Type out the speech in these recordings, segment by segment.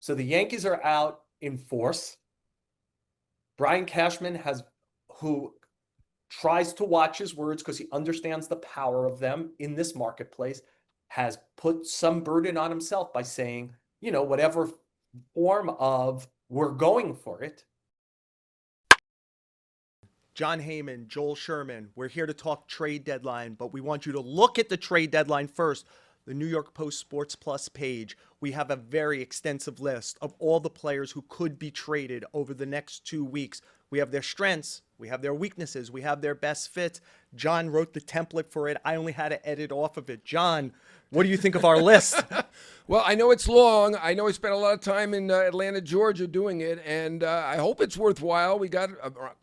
So the Yankees are out in force. Brian Cashman who tries to watch his words because he understands the power of them in this marketplace, has put some burden on himself by saying, whatever form of we're going for it. John Heyman, Joel Sherman, we're here to talk trade deadline, but we want you to look at the trade deadline first. The New York Post Sports Plus page, we have a very extensive list of all the players who could be traded over the next 2 weeks. We have their strengths, we have their weaknesses, we have their best fit. John wrote the template for it. I only had to edit off of it. John, what do you think of our list? Well, I know it's long. I know I spent a lot of time in Atlanta, Georgia doing it, and I hope it's worthwhile. We got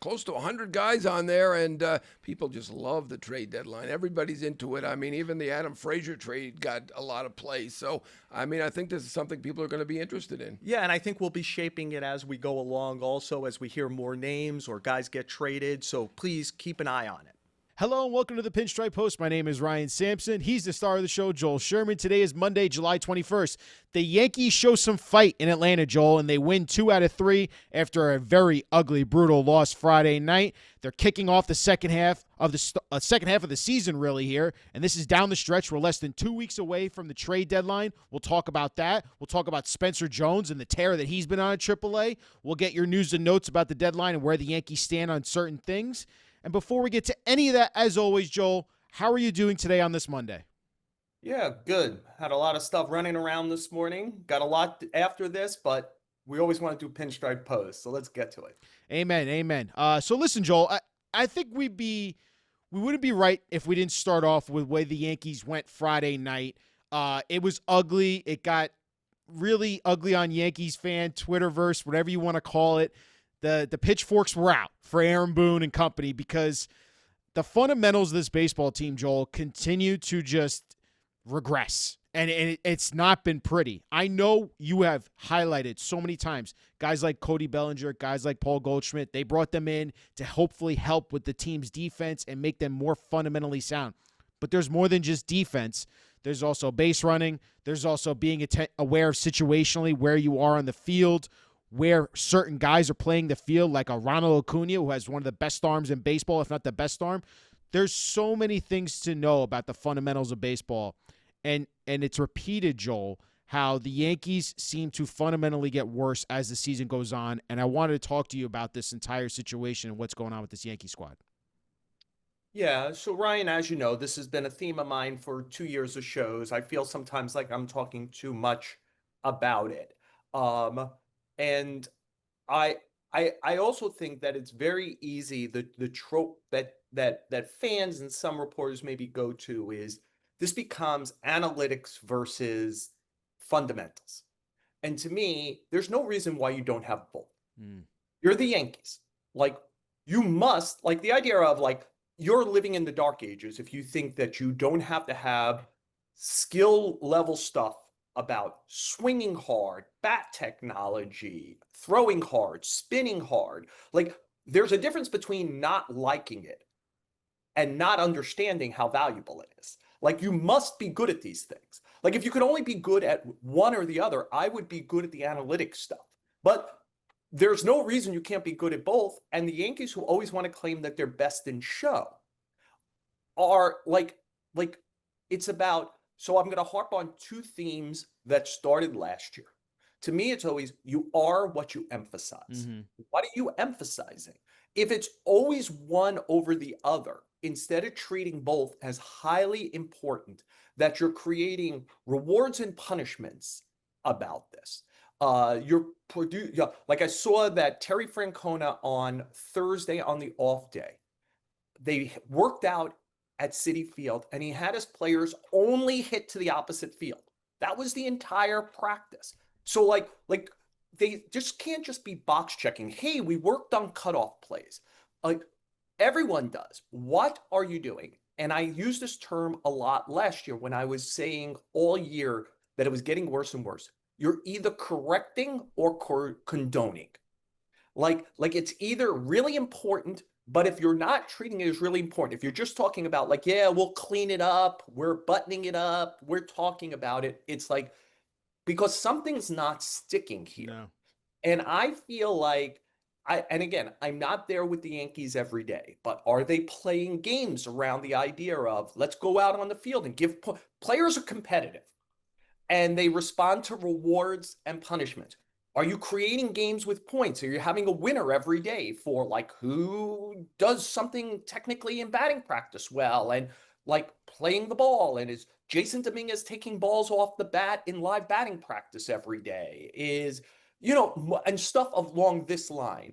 close to 100 guys on there, and people just love the trade deadline. Everybody's into it. I mean, even the Adam Frazier trade got a lot of play. So, I mean, I think this is something people are going to be interested in. Yeah, and I think we'll be shaping it as we go along also, as we hear more names or guys get traded. So please keep an eye on it. Hello and welcome to the Pinstripe Post. My name is Ryan Sampson. He's the star of the show, Joel Sherman. Today is Monday, July 21st. The Yankees show some fight in Atlanta, Joel, and they win 2 out of 3 after a very ugly, brutal loss Friday night. They're kicking off the second half of the season, really, here, and this is down the stretch. We're less than 2 weeks away from the trade deadline. We'll talk about that. We'll talk about Spencer Jones and the tear that he's been on at AAA. We'll get your news and notes about the deadline and where the Yankees stand on certain things. And before we get to any of that, as always, Joel, how are you doing today on this Monday? Yeah, good. Had a lot of stuff running around this morning. Got a lot after this, but we always want to do Pinstripe Post, so let's get to it. Amen, amen. So listen, Joel, I think we wouldn't be right if we didn't start off with the way the Yankees went Friday night. It was ugly. It got really ugly on Yankees fan, Twitterverse, whatever you want to call it. The pitchforks were out for Aaron Boone and company because the fundamentals of this baseball team, Joel, continue to just regress. And it's not been pretty. I know you have highlighted so many times guys like Cody Bellinger, guys like Paul Goldschmidt. They brought them in to hopefully help with the team's defense and make them more fundamentally sound. But there's more than just defense. There's also base running. There's also being aware of situationally where you are on the field, where certain guys are playing the field, like a Ronald Acuna, who has one of the best arms in baseball, if not the best arm. There's so many things to know about the fundamentals of baseball. And it's repeated, Joel, how the Yankees seem to fundamentally get worse as the season goes on. And I wanted to talk to you about this entire situation and what's going on with this Yankee squad. Yeah, so Ryan, as you know, this has been a theme of mine for 2 years of shows. I feel sometimes like I'm talking too much about it. And I also think that it's very easy, the trope that fans and some reporters maybe go to is this becomes analytics versus fundamentals. And to me, there's no reason why you don't have both. You're the Yankees. Like, you must, like, the idea of, like, you're living in the dark ages if you think that you don't have to have skill level stuff about swinging hard, bat technology, throwing hard, spinning hard. Like, there's a difference between not liking it and not understanding how valuable it is. Like, you must be good at these things. Like, if you could only be good at one or the other, I would be good at the analytics stuff. But there's no reason you can't be good at both. And the Yankees, who always want to claim that they're best in show, are like it's about, so I'm going to harp on 2 themes that started last year. To me, it's always, you are what you emphasize. Mm-hmm. What are you emphasizing? If it's always one over the other, instead of treating both as highly important, that you're creating rewards and punishments about this. Like, I saw that Terry Francona on Thursday on the off day, they worked out at Citi Field and he had his players only hit to the opposite field. That was the entire practice. So like they just can't just be box checking. Hey, we worked on cutoff plays. Like, everyone does. What are you doing? And I used this term a lot last year when I was saying all year that it was getting worse and worse. You're either correcting or condoning. Like it's either really important, but if you're not treating it as really important, if you're just talking about, like, yeah, we'll clean it up, we're buttoning it up, we're talking about it, it's like, because something's not sticking here. No. And I feel like and again, I'm not there with the Yankees every day, but are they playing games around the idea of let's go out on the field and give players are competitive and they respond to rewards and punishment. Are you creating games with points? Are you having a winner every day for like who does something technically in batting practice well and like playing the ball? And is Jason Dominguez taking balls off the bat in live batting practice every day? And stuff along this line.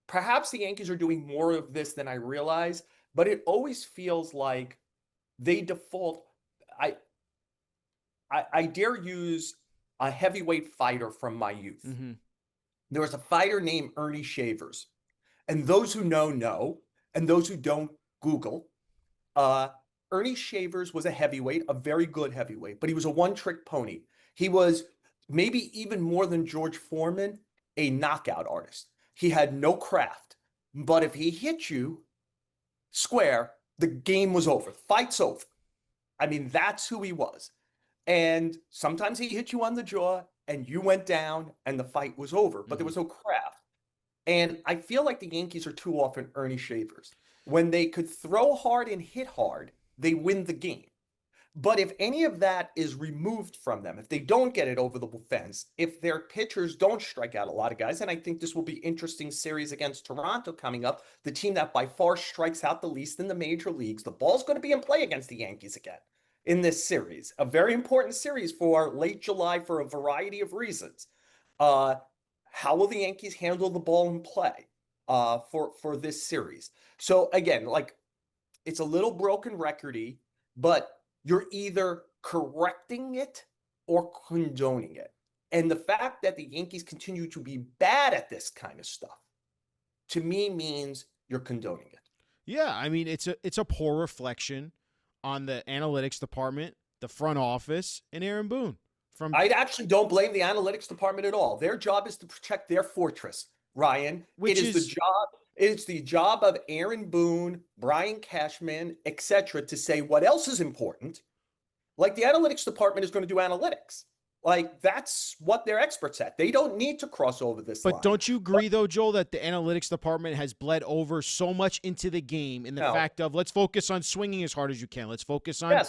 Perhaps the Yankees are doing more of this than I realize, but it always feels like they default. I I dare use a heavyweight fighter from my youth. Mm-hmm. There was a fighter named Ernie Shavers. And those who know, and those who don't, Google. Uh, Ernie Shavers was a heavyweight, a very good heavyweight, but he was a one-trick pony. He was maybe even more than George Foreman, a knockout artist. He had no craft, but if he hit you square, the game was over. Fight's over. I mean, that's who he was. And sometimes he hit you on the jaw and you went down and the fight was over, but there was no craft. And I feel like the Yankees are too often Ernie Shavers. When they could throw hard and hit hard, they win the game. But if any of that is removed from them, if they don't get it over the fence, if their pitchers don't strike out a lot of guys, and I think this will be interesting series against Toronto coming up, the team that by far strikes out the least in the major leagues, the ball's going to be in play against the Yankees again in this series. A very important series for late July for a variety of reasons. How will the Yankees handle the ball in play for this series? So again, like it's a little broken recordy, but you're either correcting it or condoning it. And the fact that the Yankees continue to be bad at this kind of stuff, to me, means you're condoning it. Yeah, I mean it's a poor reflection on the analytics department, the front office, and Aaron Boone. I actually don't blame the analytics department at all. Their job is to protect their fortress, Ryan. It's the job of Aaron Boone, Brian Cashman, etc., to say what else is important. Like the analytics department is going to do analytics. Like that's what they're experts at. They don't need to cross over this line. But don't you agree, though, Joel, that the analytics department has bled over so much into the game in the fact of let's focus on swinging as hard as you can. Let's focus on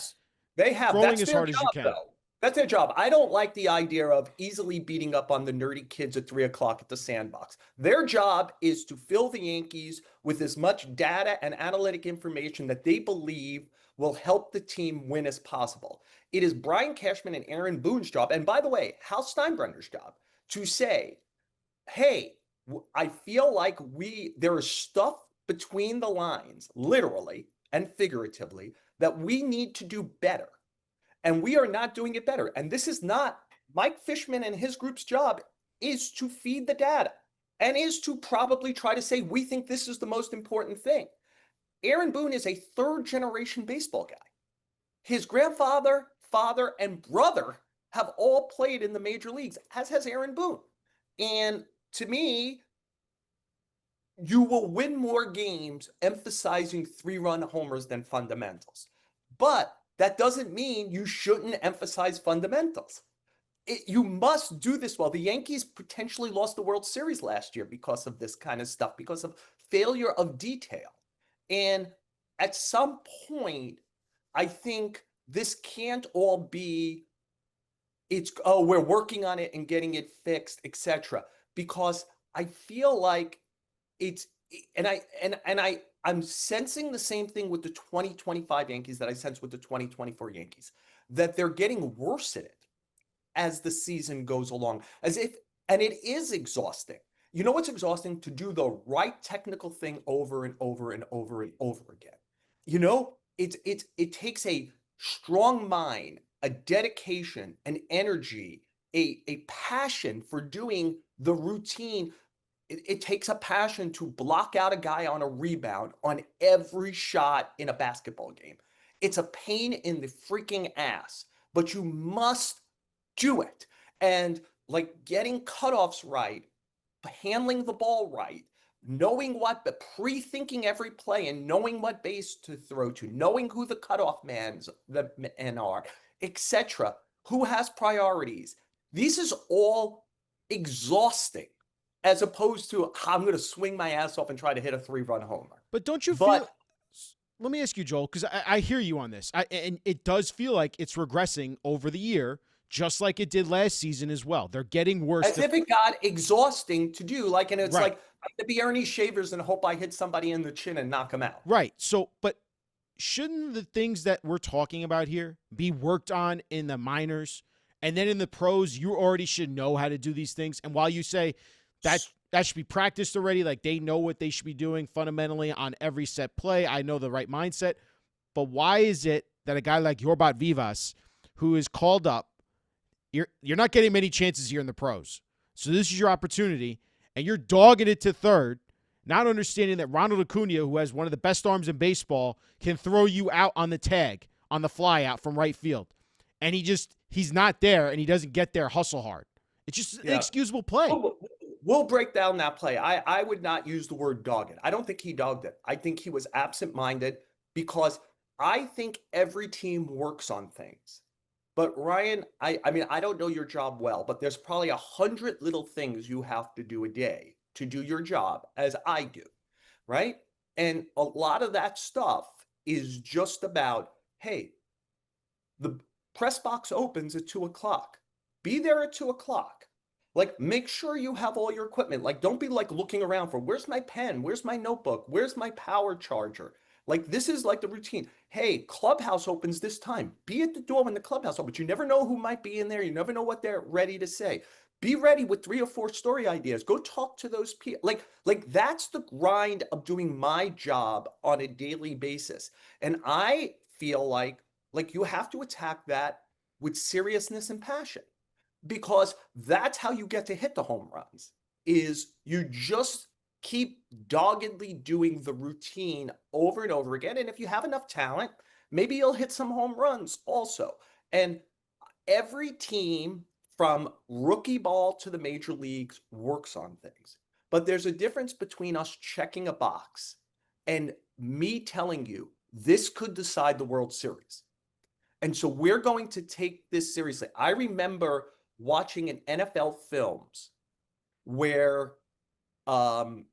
they have throwing that's as their hard job, as you can. though. That's their job. I don't like the idea of easily beating up on the nerdy kids at 3:00 at the sandbox. Their job is to fill the Yankees with as much data and analytic information that they believe will help the team win as possible. It is Brian Cashman and Aaron Boone's job, and by the way, Hal Steinbrenner's job, to say, hey, I feel like there is stuff between the lines, literally and figuratively, that we need to do better. And we are not doing it better. And this is not Mike Fishman and his group's job is to feed the data and is to probably try to say, we think this is the most important thing. Aaron Boone is a third generation baseball guy. His grandfather, father, and brother have all played in the major leagues, as has Aaron Boone. And to me, you will win more games emphasizing 3-run homers than fundamentals. But that doesn't mean you shouldn't emphasize fundamentals. You must do this well. The Yankees potentially lost the World Series last year because of this kind of stuff, because of failure of detail. And at some point, I think this can't all be, we're working on it and getting it fixed, etc. Because I feel like I'm sensing the same thing with the 2025 Yankees that I sense with the 2024 Yankees, that they're getting worse at it as the season goes along, and it is exhausting. You know what's exhausting? To do the right technical thing over and over and over and over again. You know, it takes a strong mind, a dedication, an energy, a passion for doing the routine. It takes a passion to block out a guy on a rebound on every shot in a basketball game. It's a pain in the freaking ass, but you must do it. And like getting cutoffs right, handling the ball right, knowing pre-thinking every play and knowing what base to throw to, knowing who the cutoff men are, etc. Who has priorities, This is all exhausting as opposed to I'm going to swing my ass off and try to hit a 3-run homer. But don't you But feel? Let me ask you, Joel, because I hear you on this, and it does feel like it's regressing over the year, just like it did last season as well. They're getting worse. as if it got exhausting to do, like, and it's Right. like I have to be Ernie Shavers and hope I hit somebody in the chin and knock him out. Right. So, but shouldn't the things that we're talking about here be worked on in the minors, and then in the pros, you already should know how to do these things? And while you say that should be practiced already, like they know what they should be doing fundamentally on every set play, I know the right mindset. But why is it that a guy like Yorbat Vivas, who is called up, you're not getting many chances here in the pros, so this is your opportunity, and you're dogging it to third, not understanding that Ronald Acuna, who has one of the best arms in baseball, can throw you out on the tag, on the fly out from right field. And he's not there, and he doesn't get there hustle hard. It's just an inexcusable play. We'll break down that play. I would not use the word dog it. I don't think he dogged it. I think he was absent-minded because I think every team works on things. But Ryan, I mean, I don't know your job well, but there's probably 100 little things you have to do a day to do your job, as I do, right? And a lot of that stuff is just about, hey, the press box opens at 2:00. Be there at 2:00. Like, make sure you have all your equipment. Like, don't be like looking around for where's my pen? Where's my notebook? Where's my power charger? Like, this is like the routine. Hey, clubhouse opens this time. Be at the door when the clubhouse opens. You never know who might be in there. You never know what they're ready to say. Be ready with 3 or 4 story ideas. Go talk to those people. Like that's the grind of doing my job on a daily basis. And I feel like you have to attack that with seriousness and passion, because that's how you get to hit the home runs, is you just keep doggedly doing the routine over and over again. And if you have enough talent, maybe you'll hit some home runs also. And every team from rookie ball to the major leagues works on things. But there's a difference between us checking a box and me telling you this could decide the World Series. And so we're going to take this seriously. I remember watching in NFL films where Tom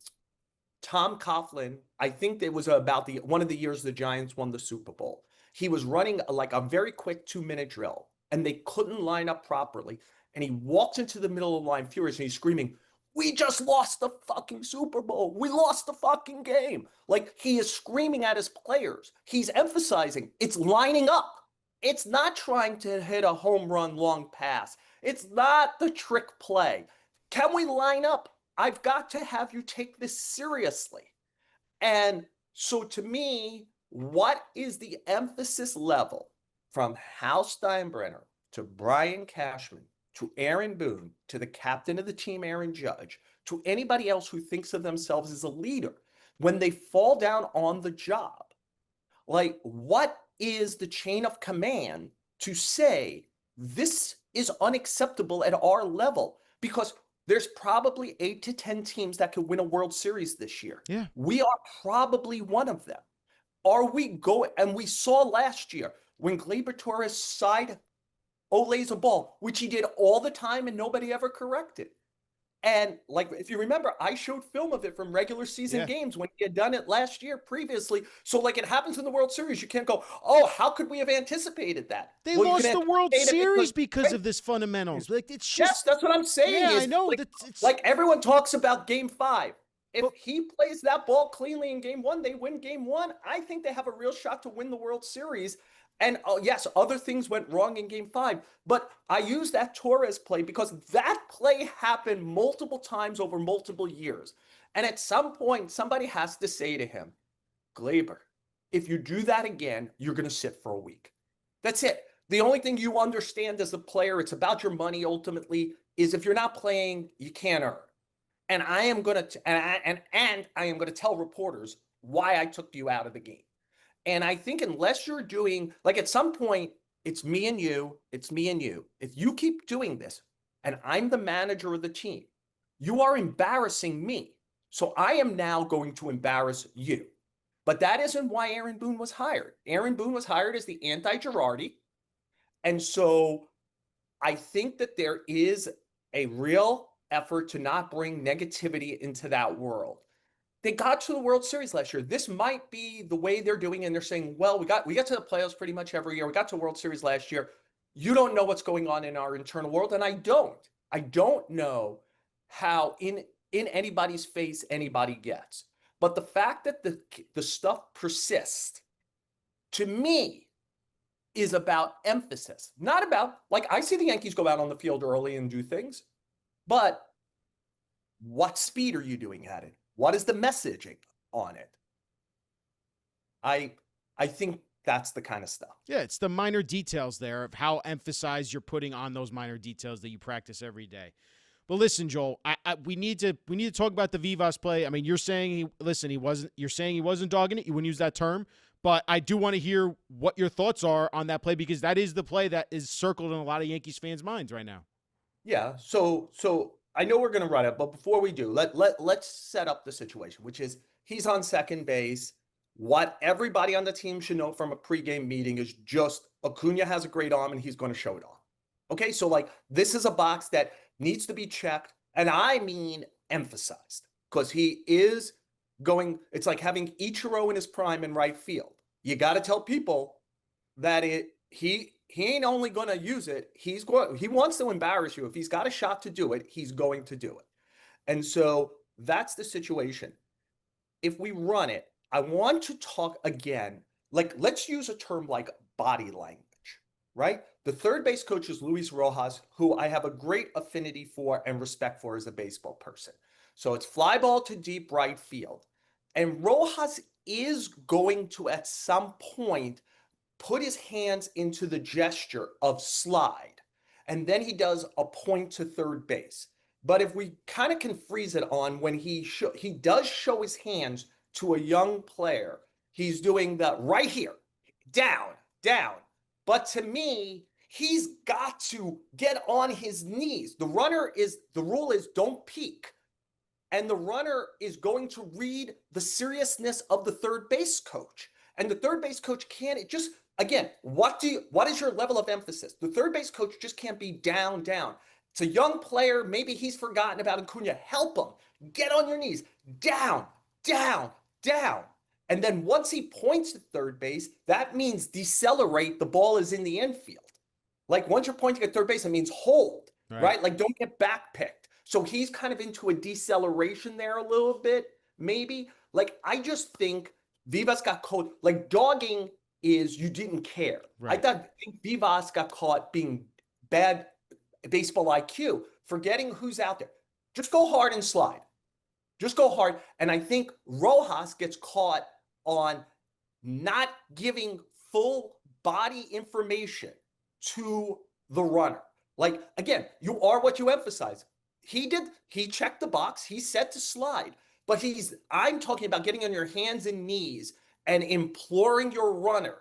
Coughlin, I think it was about one of the years the Giants won the Super Bowl. He was running like a very quick 2-minute drill, and they couldn't line up properly. And he walks into the middle of the line furious, and he's screaming, "We just lost the fucking Super Bowl. We lost the fucking game." Like, he is screaming at his players. He's emphasizing it's lining up. It's not trying to hit a home run long pass. It's not the trick play. Can we line up? I've got to have you take this seriously. And so to me, what is the emphasis level from Hal Steinbrenner to Brian Cashman to Aaron Boone to the captain of the team, Aaron Judge, to anybody else who thinks of themselves as a leader, when they fall down on the job? Like, what is the chain of command to say this is unacceptable at our level? Because there's probably 8 to 10 teams that could win a World Series this year. Yeah. We are probably one of them. Are we going? And we saw last year when Gleyber Torres side olays a ball, which he did all the time and nobody ever corrected. And like, if you remember, I showed film of it from regular season games when he had done it last year previously. So like, it happens in the World Series. You can't go, oh, how could we have anticipated that? They lost the World Series because of this fundamentals. Like, it's just, yes, that's what I'm saying. Yeah, I know. Like everyone talks about Game 5. If he plays that ball cleanly in Game 1, they win Game 1. I think they have a real shot to win the World Series. And yes, other things went wrong in Game 5, but I use that Torres play because that play happened multiple times over multiple years. And at some point, somebody has to say to him, Gleyber, if you do that again, you're going to sit for a week. That's it. The only thing you understand as a player, it's about your money ultimately, is if you're not playing, you can't earn. And I am going to, and I am going to tell reporters why I took you out of the game. And I think unless you're doing, like, at some point, it's me and you, it's me and you. If you keep doing this and I'm the manager of the team, you are embarrassing me. So I am now going to embarrass you. But that isn't why Aaron Boone was hired. Aaron Boone was hired as the anti-Girardi. And so I think that there is a real effort to not bring negativity into that world. They got to the World Series last year. This might be the way they're doing, and they're saying, well, we get to the playoffs pretty much every year. We got to the World Series last year. You don't know what's going on in our internal world, and I don't. I don't know how in anybody's face anybody gets. But the fact that the stuff persists, to me, is about emphasis, not about, like, I see the Yankees go out on the field early and do things, but what speed are you doing at it? What is the messaging on it? I think that's the kind of stuff. Yeah, it's the minor details there of how emphasized you're putting on those minor details that you practice every day. But listen, Joel, we need to talk about the Vivas play. I mean, you're saying he wasn't dogging it. You wouldn't use that term, but I do want to hear what your thoughts are on that play, because that is the play that is circled in a lot of Yankees fans' minds right now. Yeah. So I know we're going to run it, but before we do, let's set up the situation, which is he's on second base. What everybody on the team should know from a pregame meeting is just Acuna has a great arm and he's going to show it off. Okay, so like this is a box that needs to be checked, and I mean emphasized, because he is going. It's like having Ichiro in his prime in right field. You got to tell people that he ain't only going to use it. He wants to embarrass you. If he's got a shot to do it, he's going to do it. And so that's the situation. If we run it, I want to talk again, like let's use a term like body language, right? The third base coach is Luis Rojas, who I have a great affinity for and respect for as a baseball person. So it's fly ball to deep right field. And Rojas is going to, at some point, put his hands into the gesture of slide. And then he does a point to third base. But if we kind of can freeze it on when he does show his hands to a young player, he's doing that right here, down. But to me, he's got to get on his knees. The rule is don't peek. And the runner is going to read the seriousness of the third base coach. And the third base coach can't just, again, what is your level of emphasis? The third base coach just can't be down. It's a young player. Maybe he's forgotten about Acuna. Help him. Get on your knees. Down. And then once he points to third base, that means decelerate. The ball is in the infield. Like once you're pointing at third base, it means hold, right? Like don't get backpicked. So he's kind of into a deceleration there a little bit, maybe. Like I just think Vivas got caught. Like dogging is you didn't care. Right. I think Vivas got caught being bad baseball IQ, forgetting who's out there. Just go hard and slide. Just go hard. And I think Rojas gets caught on not giving full body information to the runner. Like, again, you are what you emphasize. He checked the box. He's set to slide. But I'm talking about getting on your hands and knees and imploring your runner,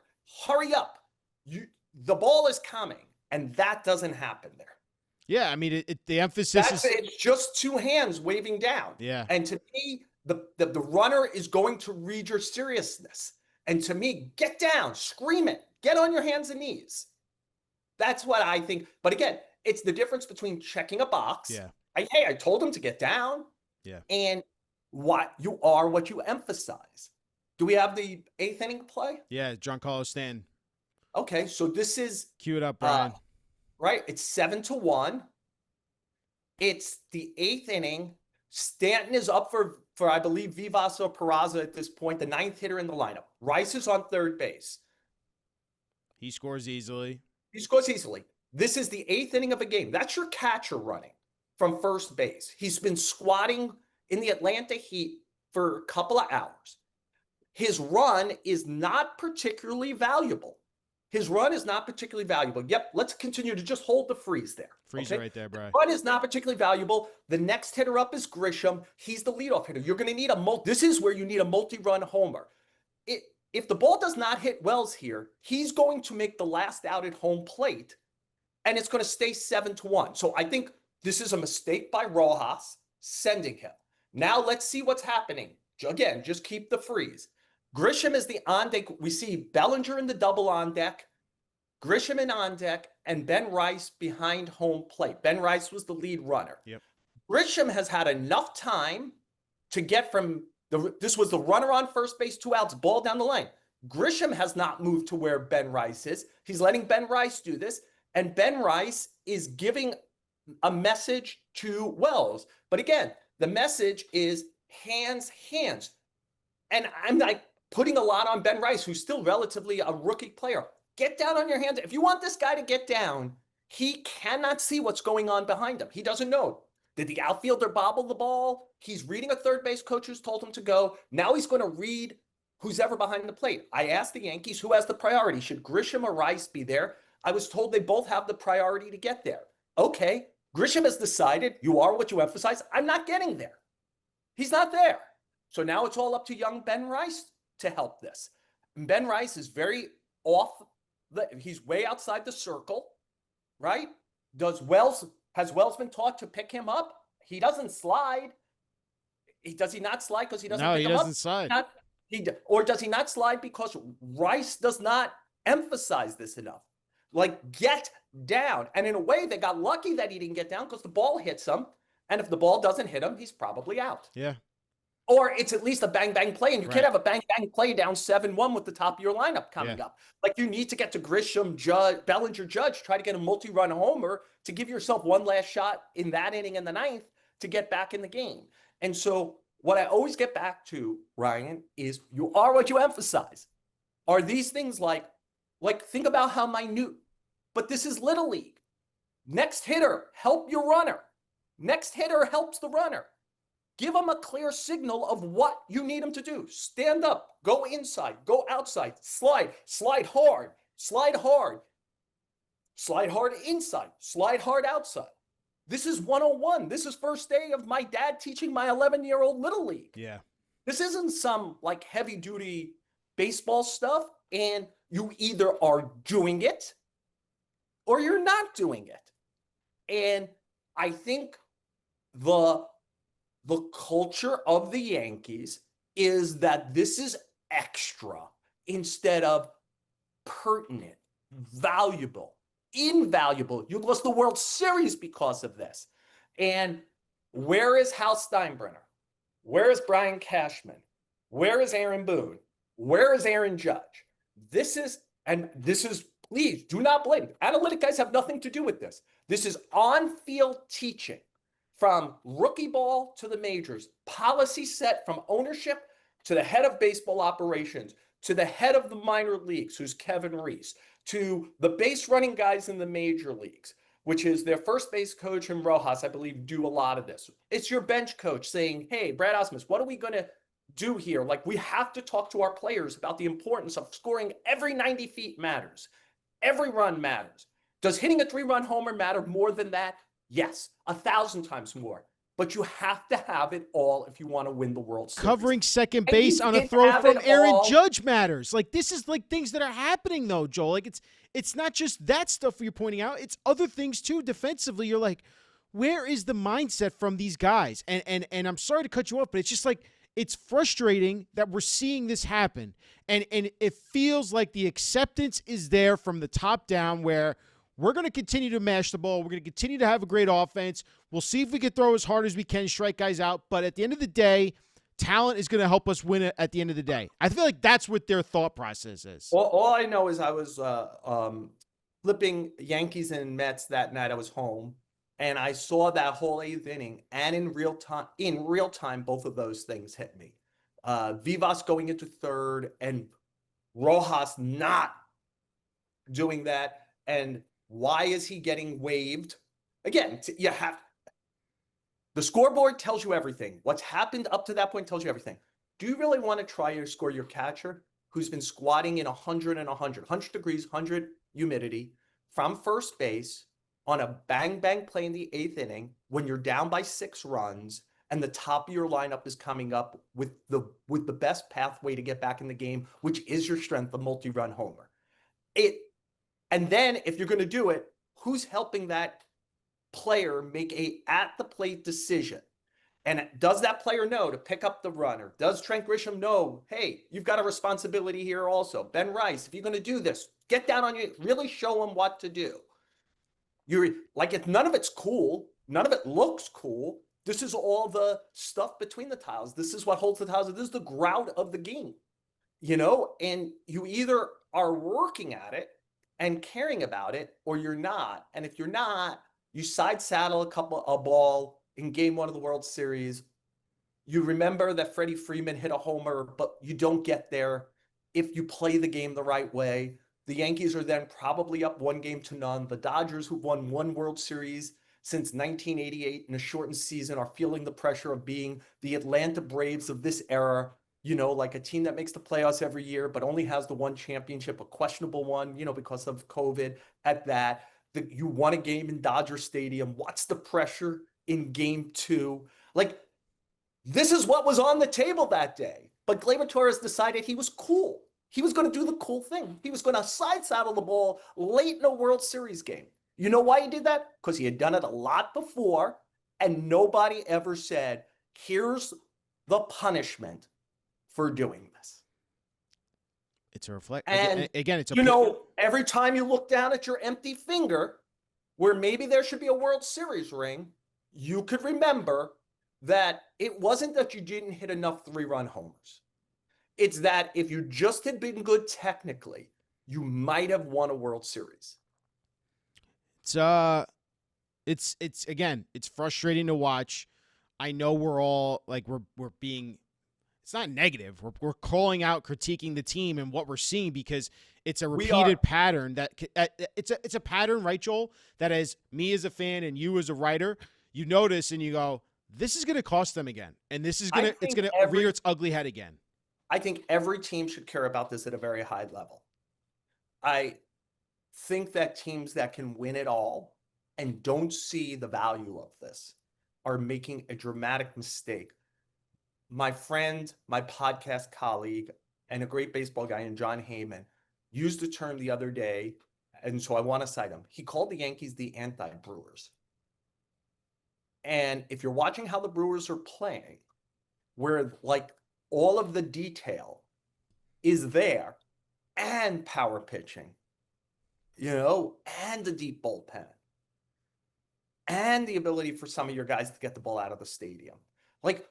hurry up. The ball is coming. And that doesn't happen there. Yeah, I mean, the emphasis is... It's just two hands waving down. Yeah. And to me, the runner is going to read your seriousness. And to me, get down, scream it, get on your hands and knees. That's what I think. But again, it's the difference between checking a box. Yeah. I told him to get down. Yeah. And what you emphasize. Do we have the eighth inning play? Yeah, Giancarlo Stanton. Okay, so this is... Cue it up, Brian. Right, it's 7-1. It's the eighth inning. Stanton is up for I believe Vivas or Peraza at this point, the ninth hitter in the lineup. Rice is on third base. He scores easily. This is the eighth inning of a game. That's your catcher running from first base. He's been squatting in the Atlanta Heat for a couple of hours. His run is not particularly valuable. Yep, let's continue to just hold the freeze there. Freeze right there, Brian. Run is not particularly valuable. The next hitter up is Grisham. He's the leadoff hitter. You're going to need this is where you need a multi-run homer. If the ball does not hit Wells here, he's going to make the last out at home plate, and it's going to stay 7-1. So I think this is a mistake by Rojas sending him. Now let's see what's happening. Again, just keep the freeze. Grisham is the on deck. We see Bellinger in the double on deck. Grisham and on deck, and Ben Rice behind home plate. Ben Rice was the lead runner. Yep. Grisham has had enough time to get from this was the runner on first base, 2 outs, ball down the line. Grisham has not moved to where Ben Rice is. He's letting Ben Rice do this, and Ben Rice is giving a message to Wells. But again, the message is hands, hands. And I'm like putting a lot on Ben Rice, who's still relatively a rookie player. Get down on your hands. If you want this guy to get down, he cannot see what's going on behind him. He doesn't know. Did the outfielder bobble the ball? He's reading a third base coach who's told him to go. Now he's going to read who's ever behind the plate. I asked the Yankees who has the priority. Should Grisham or Rice be there? I was told they both have the priority to get there. Okay, Grisham has decided you are what you emphasize. I'm not getting there. He's not there. So now it's all up to young Ben Rice to help this. And Ben Rice is very off. He's way outside the circle, right? Has Wells been taught to pick him up? He doesn't slide. Does he not slide because he doesn't pick him up? No, he doesn't slide. Or does he not slide because Rice does not emphasize this enough? Like, get down. And in a way, they got lucky that he didn't get down because the ball hits him. And if the ball doesn't hit him, he's probably out. Yeah. Or it's at least a bang-bang play, and you can't have a bang-bang play down 7-1 with the top of your lineup coming up. Like, you need to get to Grisham, Bellinger, Judge, try to get a multi-run homer to give yourself one last shot in that inning in the 9th to get back in the game. And so what I always get back to, Ryan, is you are what you emphasize. Are these things like think about how minute, but this is Little League. Next hitter, help your runner. Next hitter helps the runner. Give them a clear signal of what you need them to do. Stand up, go inside, go outside, slide hard, slide hard inside, slide hard outside. This is 101. This is first day of my dad teaching my 11-year-old Little League. Yeah. This isn't some like heavy duty baseball stuff. And you either are doing it or you're not doing it. And I think the culture of the Yankees is that this is extra instead of pertinent, valuable, invaluable. You lost the World Series because of this. And where is Hal Steinbrenner? Where is Brian Cashman? Where is Aaron Boone? Where is Aaron Judge? This is, please do not blame. Analytic guys have nothing to do with this. This is on-field teaching. From rookie ball to the majors, policy set from ownership to the head of baseball operations, to the head of the minor leagues, who's Kevin Reese, to the base running guys in the major leagues, which is their first base coach and Rojas, I believe, do a lot of this. It's your bench coach saying, hey, Brad Osmus, what are we going to do here? Like, we have to talk to our players about the importance of scoring every 90 feet matters. Every run matters. Does hitting a 3-run homer matter more than that? Yes, 1,000 times more. But you have to have it all if you want to win the World Series. Covering second base on a throw from Aaron Judge matters. Like, this is like things that are happening though, Joel. Like, it's not just that stuff you're pointing out. It's other things too. Defensively, you're like, where is the mindset from these guys? And I'm sorry to cut you off, but it's just like, it's frustrating that we're seeing this happen. And it feels like the acceptance is there from the top down where we're going to continue to mash the ball. We're going to continue to have a great offense. We'll see if we can throw as hard as we can, strike guys out. But at the end of the day, talent is going to help us win it at the end of the day. I feel like that's what their thought process is. All I know is I was flipping Yankees and Mets that night. I was home, and I saw that whole 8th inning. And in real time, both of those things hit me. Vivas going into third, and Rojas not doing that. And why is he getting waived? Again, the scoreboard tells you everything. What's happened up to that point tells you everything. Do you really want to try to score your catcher who's been squatting in 100 degrees, 100 humidity from first base on a bang play in the 8th inning when you're down by 6 runs and the top of your lineup is coming up with the best pathway to get back in the game, which is your strength, the multi-run homer? And then if you're going to do it, who's helping that player make a at-the-plate decision? And does that player know to pick up the runner? Does Trent Grisham know, hey, you've got a responsibility here also? Ben Rice, if you're going to do this, Get down on you, really show them what to do. You're like, if none of it's cool, none of it looks cool. This is all the stuff between the tiles. This is what holds the tiles. This is the grout of the game, and you either are working at it and caring about it, or you're not. And if you're not, you side saddle a ball in game one of the World Series. You remember that Freddie Freeman hit a homer, but you don't get there if you play the game the right way. The Yankees are then probably up 1-0. The Dodgers, who've won one World Series since 1988 in a shortened season, are feeling the pressure of being the Atlanta Braves of this era, like a team that makes the playoffs every year, but only has the one championship, a questionable one, because of COVID at that. You won a game in Dodger Stadium. What's the pressure in game two? Like, this is what was on the table that day. But Gleyber Torres decided he was cool. He was going to do the cool thing. He was going to side saddle the ball late in a World Series game. You know why he did that? Because he had done it a lot before, and nobody ever said, here's the punishment for doing this. It's a reflect. And again, it's a every time you look down at your empty finger, where maybe there should be a World Series ring, you could remember that it wasn't that you didn't hit enough 3-run homers. It's that if you just had been good technically, you might have won a World Series. It's again, it's frustrating to watch. I know we're all like we're being, it's not negative. We're calling out, critiquing the team and what we're seeing because it's a repeated pattern that it's a pattern, right, Joel? That as me as a fan and you as a writer, you notice and you go, this is going to cost them again, and this is going to rear its ugly head again. I think every team should care about this at a very high level. I think that teams that can win it all and don't see the value of this are making a dramatic mistake. My friend, my podcast colleague, and a great baseball guy, and John Heyman, used the term the other day, and so I want to cite him. He called the Yankees the anti-Brewers. And if you're watching how the Brewers are playing, where like all of the detail is there, and power pitching, and the deep bullpen, and the ability for some of your guys to get the ball out of the stadium. Like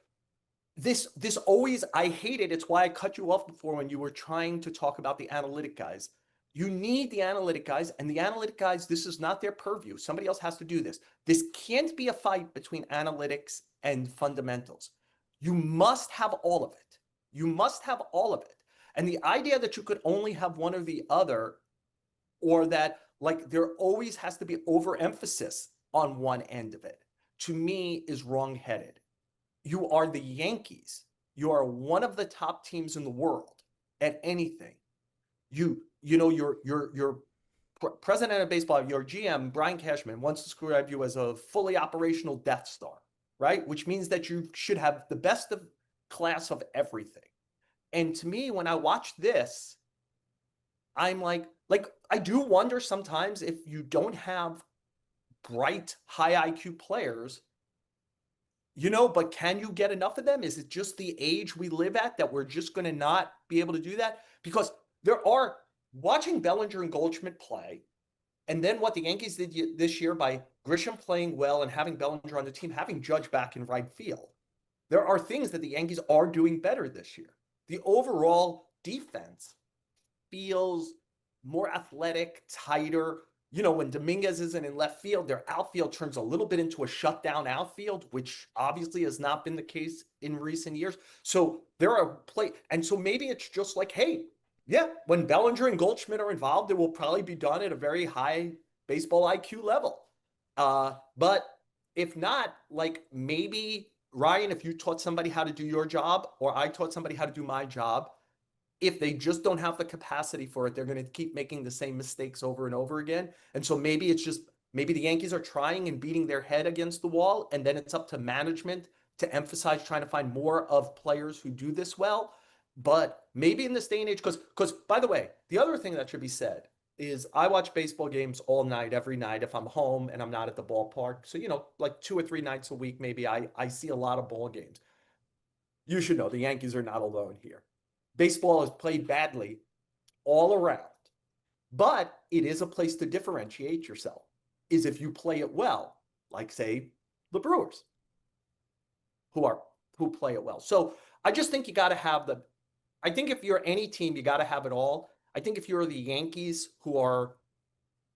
this always, I hate it. It's why I cut you off before when you were trying to talk about the analytic guys. You need the analytic guys, and the analytic guys, this is not their purview. Somebody else has to do this. This can't be a fight between analytics and fundamentals. You must have all of it. You must have all of it. And the idea that you could only have one or the other, or that like there always has to be overemphasis on one end of it, to me is wrong-headed. You are the Yankees. You are one of the top teams in the world at anything. Your president of baseball, your GM, Brian Cashman, wants to describe you as a fully operational Death Star, right? Which means that you should have the best of class of everything. And to me, when I watch this, I'm like I do wonder sometimes if you don't have bright, high IQ players, but can you get enough of them? Is it just the age we live at that we're just going to not be able to do that? Because watching Bellinger and Goldschmidt play, and then what the Yankees did this year by Grisham playing well and having Bellinger on the team, having Judge back in right field, there are things that the Yankees are doing better this year. The overall defense feels more athletic, tighter. When Dominguez isn't in left field, their outfield turns a little bit into a shutdown outfield, which obviously has not been the case in recent years. So there are and so maybe it's just like, hey, yeah, when Bellinger and Goldschmidt are involved, it will probably be done at a very high baseball IQ level. But if not, like maybe, Ryan, if you taught somebody how to do your job, or I taught somebody how to do my job, if they just don't have the capacity for it, they're going to keep making the same mistakes over and over again. And so maybe the Yankees are trying and beating their head against the wall, and then it's up to management to emphasize trying to find more of players who do this well. But maybe in this day and age, because by the way, the other thing that should be said is I watch baseball games all night, every night if I'm home and I'm not at the ballpark. So, like 2 or 3 nights a week, maybe I see a lot of ball games. You should know the Yankees are not alone here. Baseball is played badly all around, But it is a place to differentiate yourself, is if you play it well, like say the Brewers, who play it well. So I just think you got to have I think if you're any team, you got to have it all. I think if you're the Yankees, who are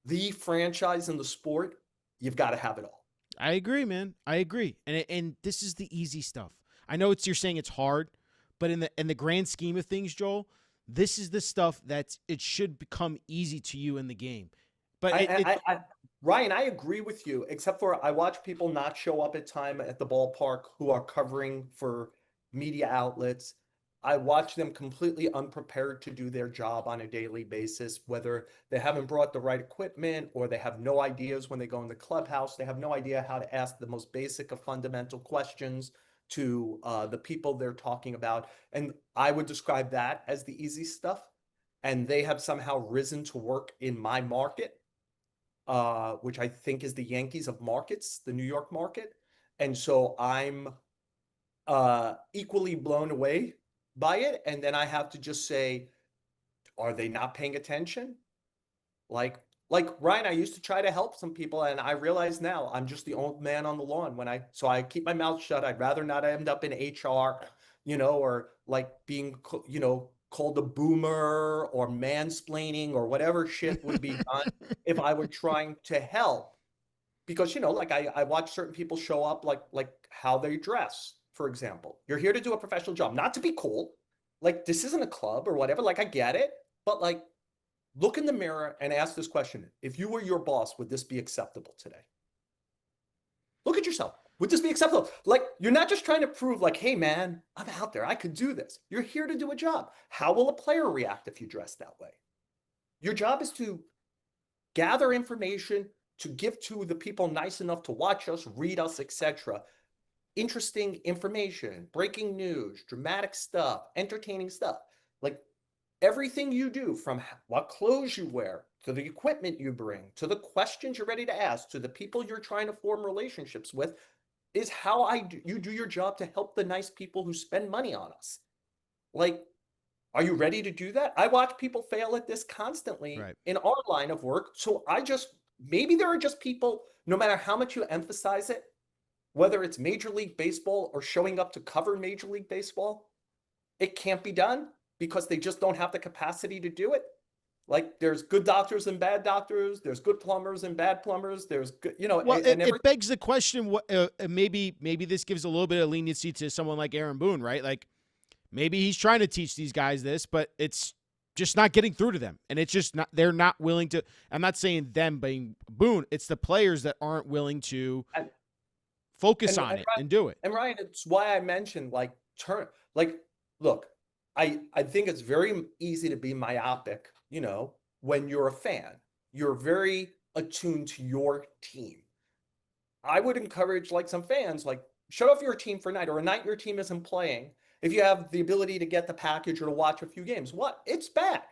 the franchise in the sport, you've got to have it all. I agree, man. I agree. And this is the easy stuff. I know you're saying it's hard, but in the grand scheme of things, Joel, this is the stuff it should become easy to you in the game. But Ryan, I agree with you, except for I watch people not show up at time at the ballpark who are covering for media outlets. I watch them completely unprepared to do their job on a daily basis, whether they haven't brought the right equipment or they have no ideas when they go in the clubhouse. They have no idea how to ask the most basic of fundamental questions to the people they're talking about. And I would describe that as the easy stuff. And they have somehow risen to work in my market, which I think is the Yankees of markets, the New York market. And so I'm equally blown away by it. And then I have to just say, are they not paying attention? Like Ryan, I used to try to help some people, and I realize now I'm just the old man on the lawn so I keep my mouth shut. I'd rather not end up in HR, or like being, called a boomer or mansplaining or whatever shit would be done if I were trying to help. Because, like I watch certain people show up, like how they dress, for example. You're here to do a professional job, not to be cool. Like, this isn't a club or whatever. Like, I get it. But like, look in the mirror and ask this question. If you were your boss, would this be acceptable today? Look at yourself. Would this be acceptable? Like, you're not just trying to prove like, hey man, I'm out there, I could do this. You're here to do a job. How will a player react if you dress that way? Your job is to gather information, to give to the people nice enough to watch us, read us, etc. Interesting information, breaking news, dramatic stuff, entertaining stuff. Like, everything you do, from what clothes you wear, to the equipment you bring, to the questions you're ready to ask, to the people you're trying to form relationships with, is how you do your job to help the nice people who spend money on us. Like, are you ready to do that? I watch people fail at this constantly in our line of work. So maybe there are just people, no matter how much you emphasize it, whether it's Major League Baseball or showing up to cover Major League Baseball, it can't be done because they just don't have the capacity to do it. Like, there's good doctors and bad doctors. There's good plumbers and bad plumbers. There's good, Well, it begs the question. What maybe this gives a little bit of leniency to someone like Aaron Boone, right? Like, maybe he's trying to teach these guys this, but it's just not getting through to them, and it's just not. They're not willing to. I'm not saying them being Boone. It's the players that aren't willing to focus on it and do it. And Ryan, it's why I mentioned look, I think it's very easy to be myopic, when you're a fan. You're very attuned to your team. I would encourage, like, some fans, like, shut off your team for a night, or a night your team isn't playing. If you have the ability to get the package or to watch a few games, it's bad.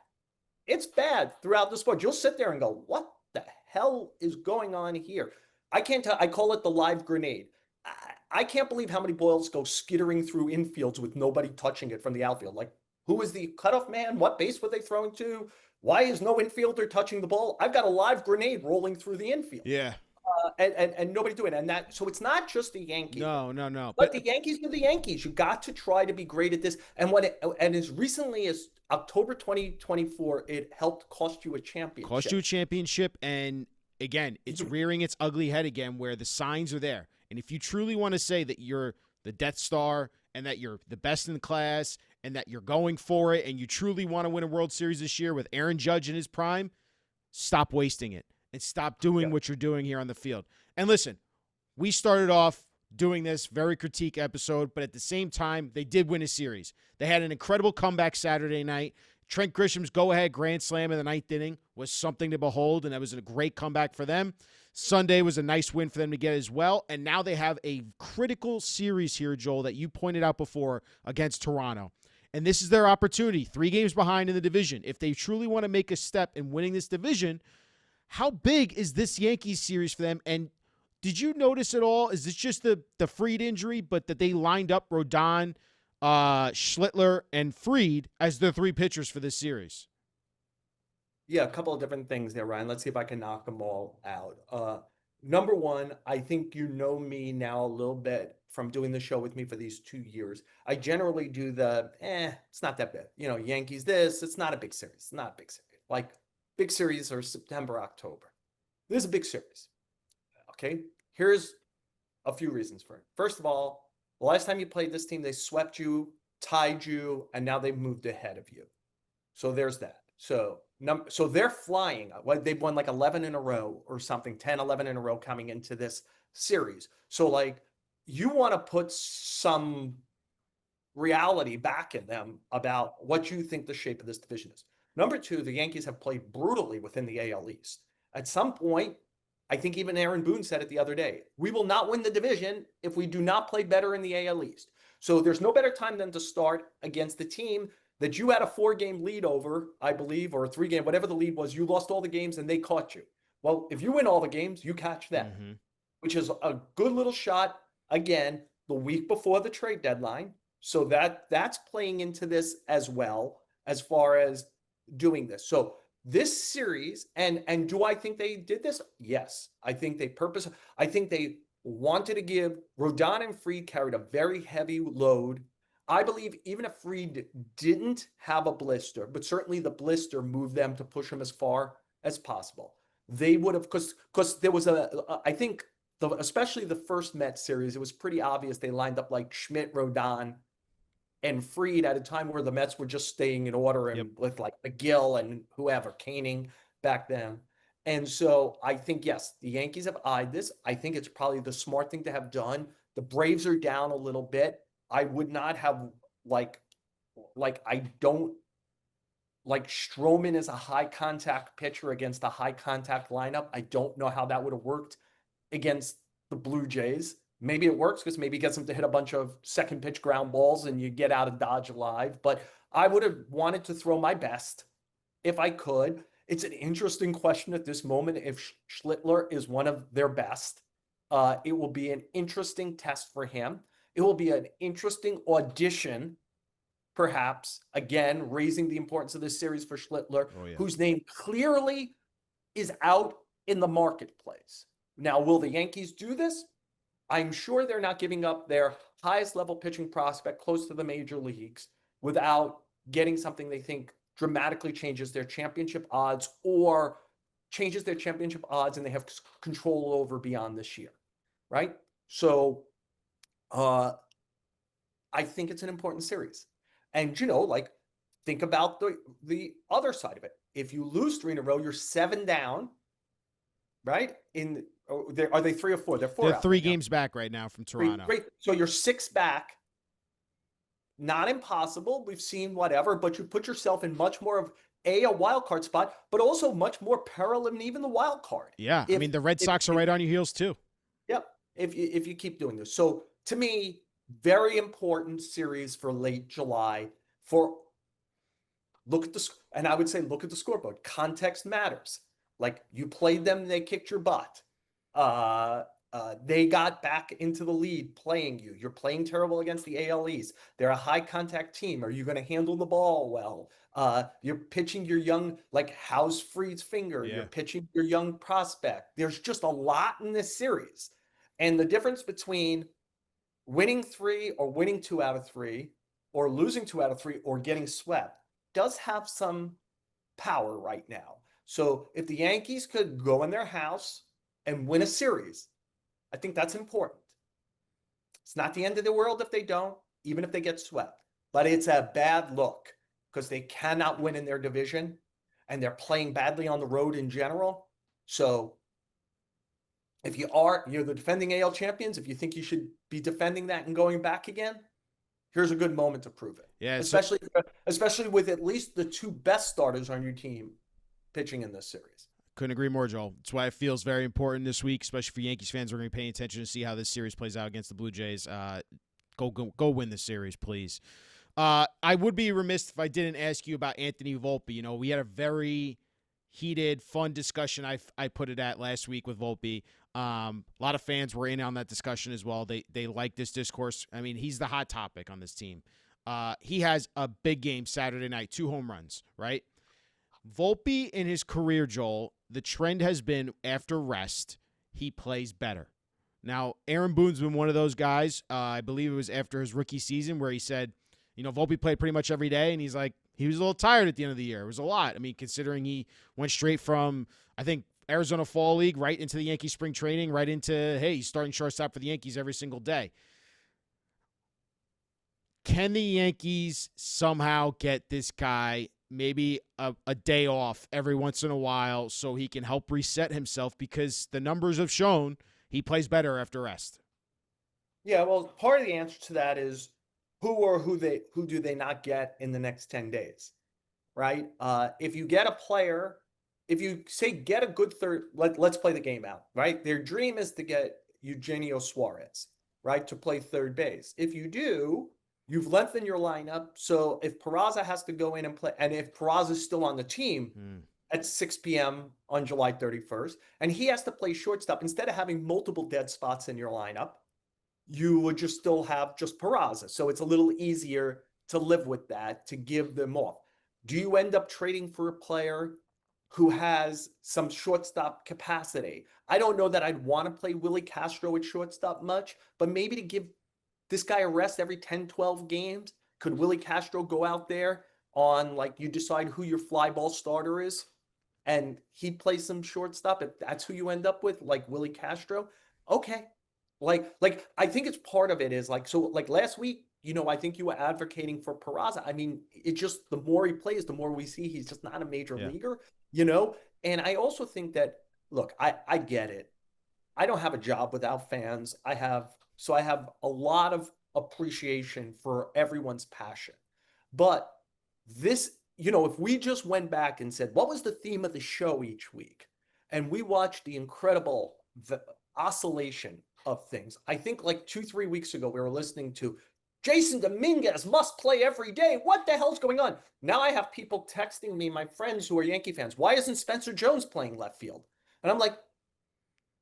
It's bad throughout the sport. You'll sit there and go, what the hell is going on here? I can't tell. I call it the live grenade. I can't believe how many balls go skittering through infields with nobody touching it from the outfield. Like, who is the cutoff man? What base were they throwing to? Why is no infielder touching the ball? I've got a live grenade rolling through the infield. Yeah. And nobody doing it. So it's not just the Yankees. No. But the Yankees are the Yankees. You got to try to be great at this. And as recently as October 2024, it helped cost you a championship. And again, it's rearing its ugly head again, where the signs are there. And if you truly want to say that you're the Death Star and that you're the best in the class and that you're going for it and you truly want to win a World Series this year with Aaron Judge in his prime, stop wasting it and stop doing what you're doing here on the field. And listen, we started off doing this very critique episode, but at the same time, they did win a series. They had an incredible comeback Saturday night. Trent Grisham's go-ahead grand slam in the ninth inning was something to behold, and that was a great comeback for them. Sunday was a nice win for them to get as well, and now they have a critical series here, Joel, that you pointed out before against Toronto. And this is their opportunity, 3 games behind in the division. If they truly want to make a step in winning this division, how big is this Yankees series for them? And did you notice at all, is this just the Fried injury, but that they lined up Rodon, Schlittler, and Fried as their 3 pitchers for this series? Yeah, a couple of different things there, Ryan. Let's see if I can knock them all out. Number one, I think you know me now a little bit from doing the show with me for these 2 years. I generally do it's not that big. Yankees this, it's not a big series. It's not a big series. Like big series are September, October. This is a big series. Okay. Here's a few reasons for it. First of all, the last time you played this team, they swept you, tied you, and now they've moved ahead of you. So there's that. So they're flying. They've won like 11 in a row or something, 10, 11 in a row coming into this series. So like you want to put some reality back in them about what you think the shape of this division is. Number two, the Yankees have played brutally within the AL East. At some point, I think even Aaron Boone said it the other day, we will not win the division if we do not play better in the AL East. So there's no better time than to start against the team that you had a 4-game lead over, I believe, or a 3-game, whatever the lead was. You lost all the games and they caught you. Well, if you win all the games, you catch them, which is a good little shot, again, the week before the trade deadline. So that's playing into this as well, as far as doing this. So this series, and do I think they did this? Yes. I think they wanted to give Rodon and Fried carried a very heavy load. I believe even if Fried didn't have a blister, but certainly the blister moved them to push him as far as possible. They would have, because there was I think especially the first Mets series, it was pretty obvious they lined up like Schmidt, Rodon, and Fried at a time where the Mets were just staying in order and with like McGill and whoever, Caning back then. And so I think, yes, the Yankees have eyed this. I think it's probably the smart thing to have done. The Braves are down a little bit. I would not have I don't like Stroman is a high contact pitcher against a high contact lineup. I don't know how that would have worked against the Blue Jays. Maybe it works because maybe it gets them to hit a bunch of second pitch ground balls and you get out of Dodge alive. But I would have wanted to throw my best if I could. It's an interesting question at this moment if Schlittler is one of their best. It will be an interesting test for him. It will be an interesting audition, perhaps, again, raising the importance of this series for Schlittler, whose name clearly is out in the marketplace. Now, will the Yankees do this? I'm sure they're not giving up their highest level pitching prospect close to the major leagues without getting something they think dramatically changes their championship odds or changes their championship odds and they have control over beyond this year, right? So I think it's an important series. And, think about the other side of it. If you lose 3 in a row, you're 7 down, right? Are they 3 or 4? They're 4. They're 3 games back right now from Toronto. Great. So you're 6 back. Not impossible. We've seen whatever, but you put yourself in much more of a wild card spot, but also much more peril than even the wild card. Yeah, the Red Sox are right on your heels too. Yep. If you keep doing this, so to me, very important series for late July. And I would say look at the scoreboard. Context matters. Like you played them, they kicked your butt. They got back into the lead playing you. You're playing terrible against the AL East. They're a high contact team. Are you going to handle the ball well? You're pitching your young, like how's Fried's finger? Yeah. You're pitching your young prospect. There's just a lot in this series. And the difference between winning 3 or winning 2 out of 3 or losing 2 out of 3 or getting swept does have some power right now. So if the Yankees could go in their house and win a series, I think that's important. It's not the end of the world if they don't, even if they get swept. But it's a bad look because they cannot win in their division and they're playing badly on the road in general. So if you're the defending AL champions, if you think you should be defending that and going back again, here's a good moment to prove it. Yeah, especially with at least the 2 best starters on your team pitching in this series. Couldn't agree more, Joel. That's why it feels very important this week, especially for Yankees fans who are going to be paying attention to see how this series plays out against the Blue Jays. Go win this series, please. I would be remiss if I didn't ask you about Anthony Volpe. We had a very heated, fun discussion I put it at last week with Volpe. A lot of fans were in on that discussion as well. They like this discourse. He's the hot topic on this team. He has a big game Saturday night, 2 home runs, right? Volpe in his career, Joel, the trend has been after rest, he plays better. Now, Aaron Boone's been one of those guys. I believe it was after his rookie season where he said, Volpe played pretty much every day, and he's like, he was a little tired at the end of the year. It was a lot. I mean, considering he went straight from, I think, Arizona Fall League right into the Yankee spring training, right into, hey, he's starting shortstop for the Yankees every single day. Can the Yankees somehow get this guy maybe a day off every once in a while so he can help reset himself? Because the numbers have shown he plays better after rest. Yeah, well, part of the answer to that is who do they not get in the next 10 days, right? If you get a player, if you say get a good third, let's play the game out, right? Their dream is to get Eugenio Suarez, right, to play third base. If you do, you've lengthened your lineup. So if Peraza has to go in and play, and if Peraza is still on the team at 6 p.m. on July 31st, and he has to play shortstop, instead of having multiple dead spots in your lineup, you would just still have just Peraza. So it's a little easier to live with that, to give them off. Do you end up trading for a player who has some shortstop capacity? I don't know that I'd want to play Willie Castro at shortstop much, but maybe to give this guy a rest every 10, 12 games. Could Willie Castro go out there on, like, you decide who your fly ball starter is, and he plays some shortstop if that's who you end up with, like Willie Castro? Okay. Like I think it's part of it is like, so like last week, I think you were advocating for Peraza. I mean, it just, the more he plays, the more we see he's just not a major leaguer, And I also think that, look, I get it. I don't have a job without fans. I have a lot of appreciation for everyone's passion. But this, if we just went back and said, what was the theme of the show each week? And we watched the incredible oscillation of things. I think like 2-3 weeks ago, we were listening to Jason Dominguez must play every day. What the hell's going on? Now I have people texting me, my friends who are Yankee fans, why isn't Spencer Jones playing left field? And I'm like,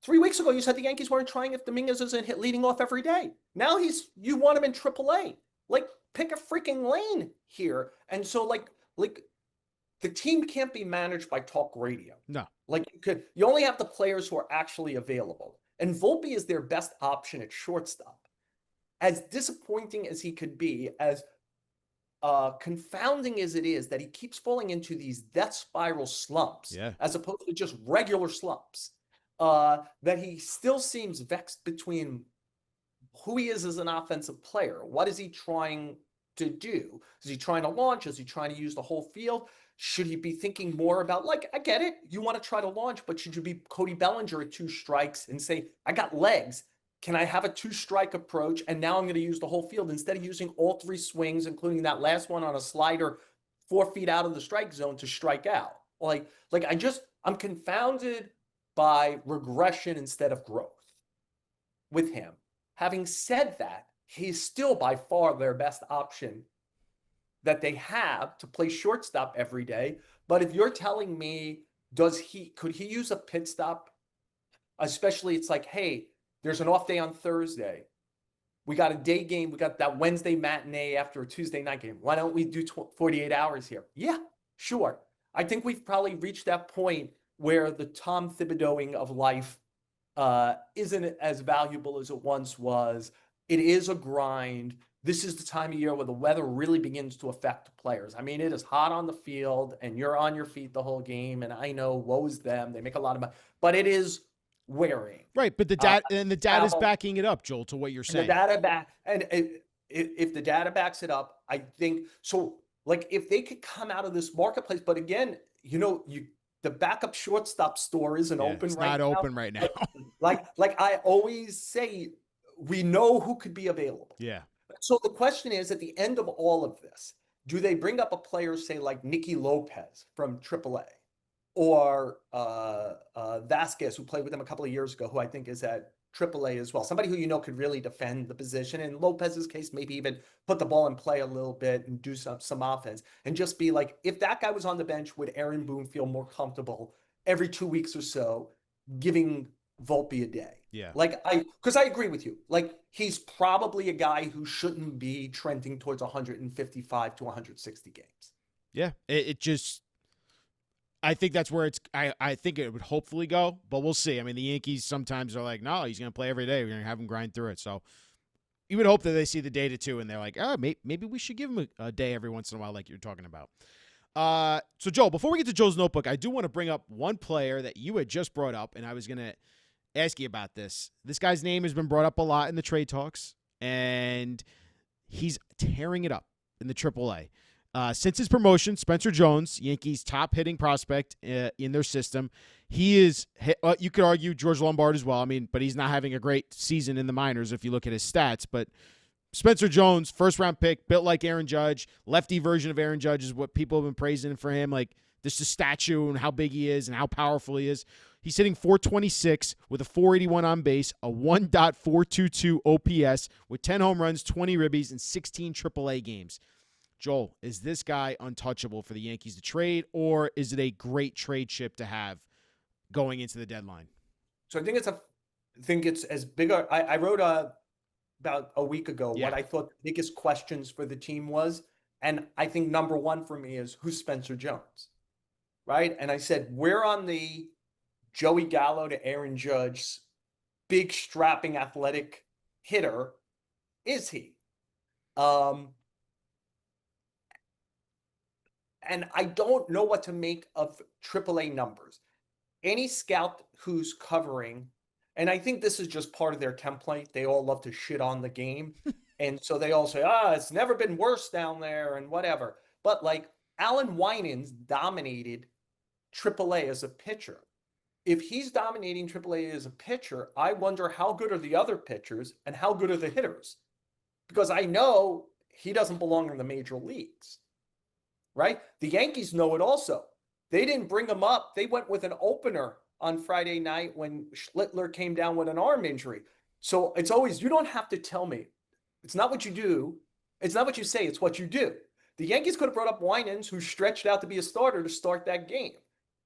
3 weeks ago, you said the Yankees weren't trying if Dominguez isn't leading off every day. Now you want him in AAA. Like, pick a freaking lane here. And so like the team can't be managed by talk radio. No. Like you only have the players who are actually available. And Volpe is their best option at shortstop. As disappointing as he could be, as confounding as it is that he keeps falling into these death spiral slumps, as opposed to just regular slumps, that he still seems vexed between who he is as an offensive player. What is he trying to do? Is he trying to launch? Is he trying to use the whole field? Should he be thinking more about, like, I get it, you want to try to launch, but should you be Cody Bellinger at 2 strikes and say, I got legs. Can I have a 2-strike approach? And now I'm going to use the whole field instead of using all 3 swings, including that last one on a slider 4 feet out of the strike zone to strike out. I'm confounded by regression instead of growth with him. Having said that, he's still by far their best option that they have to play shortstop every day. But if you're telling me, could he use a pit stop? Especially, it's like, hey, there's an off day on Thursday. We got a day game. We got that Wednesday matinee after a Tuesday night game. Why don't we do 48 hours here? Yeah, sure. I think we've probably reached that point where the Tom Thibodeauing of life isn't as valuable as it once was. It is a grind. This is the time of year where the weather really begins to affect players. I mean, it is hot on the field and you're on your feet the whole game. And I know, woe's them. They make a lot of money, but it is wearing. Right. But the data is backing it up, Joel, to what you're saying. If the data backs it up, I think so. Like, if they could come out of this marketplace, but again, the backup shortstop store isn't open right now. It's not open right now. like I always say, we know who could be available. Yeah. So the question is, at the end of all of this, do they bring up a player, say, like Nicky Lopez from AAA, or Vasquez, who played with them a couple of years ago, who I think is at AAA as well? Somebody who could really defend the position. In Lopez's case, maybe even put the ball in play a little bit and do some offense, and just be like, if that guy was on the bench, would Aaron Boone feel more comfortable every 2 weeks or so giving Volpe a day? Yeah. Because I agree with you. Like, he's probably a guy who shouldn't be trending towards 155 to 160 games. Yeah. It just, I think that's where I think it would hopefully go, but we'll see. I mean, the Yankees sometimes are like, no, he's going to play every day. We're going to have him grind through it. So you would hope that they see the data too, and they're like, maybe we should give him a day every once in a while, like you're talking about. So Joel, before we get to Joel's notebook, I do want to bring up one player that you had just brought up, and I was going to ask you about this. This guy's name has been brought up a lot in the trade talks, and he's tearing it up in the AAA. Since his promotion, Spencer Jones, Yankees' top hitting prospect in their system, he is, you could argue George Lombard as well. I mean, but he's not having a great season in the minors if you look at his stats. But Spencer Jones, first-round pick, built like Aaron Judge, lefty version of Aaron Judge is what people have been praising for him. Like, just a statue and how big he is and how powerful he is. He's hitting 426 with a 481 on base, a 1.422 OPS with 10 home runs, 20 ribbies, and 16 AAA games. Joel, is this guy untouchable for the Yankees to trade, or is it a great trade chip to have going into the deadline? So I think it's as big. I wrote about a week ago what I thought the biggest questions for the team was, and I think number one for me is who's Spencer Jones, right? And I said, where on the Joey Gallo to Aaron Judge, big strapping athletic hitter is he? And I don't know what to make of AAA numbers. Any scout who's covering, and I think this is just part of their template, they all love to shit on the game. And so they all say, it's never been worse down there and whatever. But like Alan Winans dominated AAA as a pitcher. If he's dominating AAA as a pitcher, I wonder how good are the other pitchers and how good are the hitters? Because I know he doesn't belong in the major leagues. Right? The Yankees know it also. They didn't bring him up. They went with an opener on Friday night when Schlittler came down with an arm injury. So it's always, you don't have to tell me. It's not what you do. It's not what you say. It's what you do. The Yankees could have brought up Winans, who stretched out to be a starter to start that game.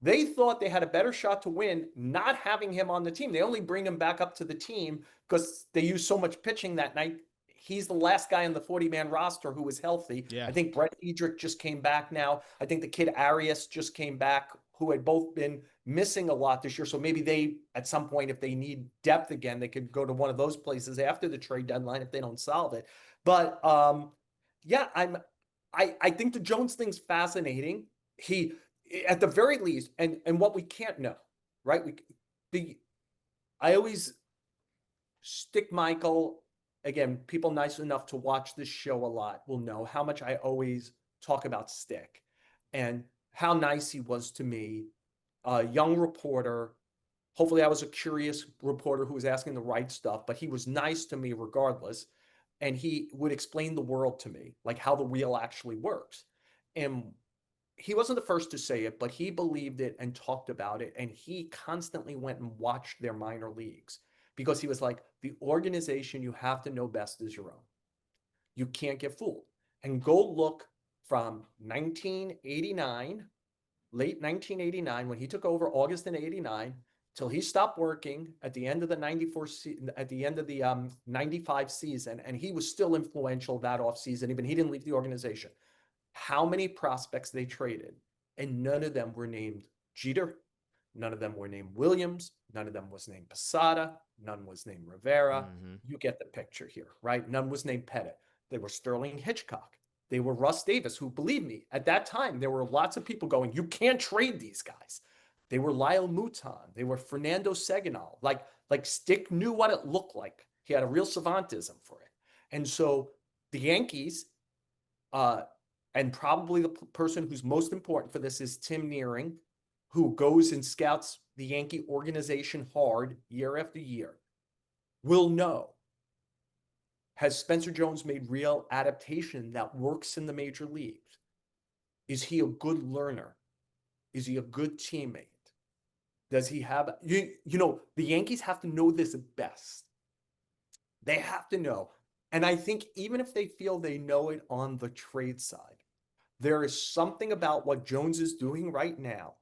They thought they had a better shot to win not having him on the team. They only bring him back up to the team because they used so much pitching that night. He's the last guy on the 40-man roster who was healthy. Yeah. I think Brett Edrick just came back now. I think the kid Arias just came back, who had both been missing a lot this year. So maybe they, at some point, if they need depth again, they could go to one of those places after the trade deadline if they don't solve it. But yeah, I think the Jones thing's fascinating. He, at the very least, and what we can't know, right? I always stick Michael. Again, people nice enough to watch this show a lot will know how much I always talk about Stick and how nice he was to me, a young reporter. Hopefully I was a curious reporter who was asking the right stuff, but he was nice to me regardless. And he would explain the world to me, like how the wheel actually works. And he wasn't the first to say it, but he believed it and talked about it. And he constantly went and watched their minor leagues. Because he was like, the organization you have to know best is your own. You can't get fooled. And go look from 1989, late 1989, when he took over August in 89, till he stopped working at the end of the 95 season, and he was still influential that offseason, even he didn't leave the organization. How many prospects they traded, and none of them were named Jeter. None of them were named Williams. None of them was named Posada. None was named Rivera. Mm-hmm. You get the picture here, right? None was named Pettit. They were Sterling Hitchcock. They were Russ Davis, who, believe me, at that time, there were lots of people going, you can't trade these guys. They were Lyle Mouton. They were Fernando Seganal. Like Stick knew what it looked like. He had a real savantism for it. And so the Yankees, and probably the person who's most important for this is Tim Nearing, who goes and scouts the Yankee organization hard year after year, will know, has Spencer Jones made real adaptation that works in the major leagues? Is he a good learner? Is he a good teammate? Does he have, you know, the Yankees have to know this best. They have to know. And I think even if they feel they know it on the trade side, there is something about what Jones is doing right now,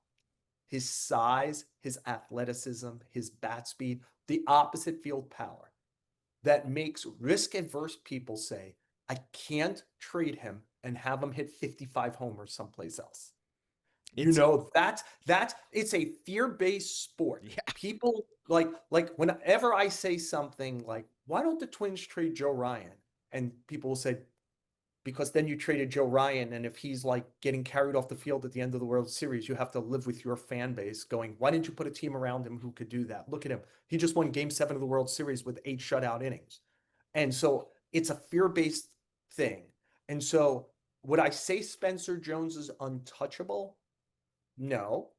his size, his athleticism, his bat speed, the opposite field power, that makes risk-averse people say, I can't trade him and have him hit 55 homers someplace else. You It's know, that's it's a fear-based sport. yeah. People like whenever I say something like, why don't the Twins trade Joe Ryan? And people will say, because then you traded Joe Ryan, and if he's like getting carried off the field at the end of the World Series, you have to live with your fan base going, why didn't you put a team around him who could do that? Look at him. He just won game 7 of the World Series with 8 shutout innings. And so it's a fear-based thing. And so would I say Spencer Jones is untouchable? No.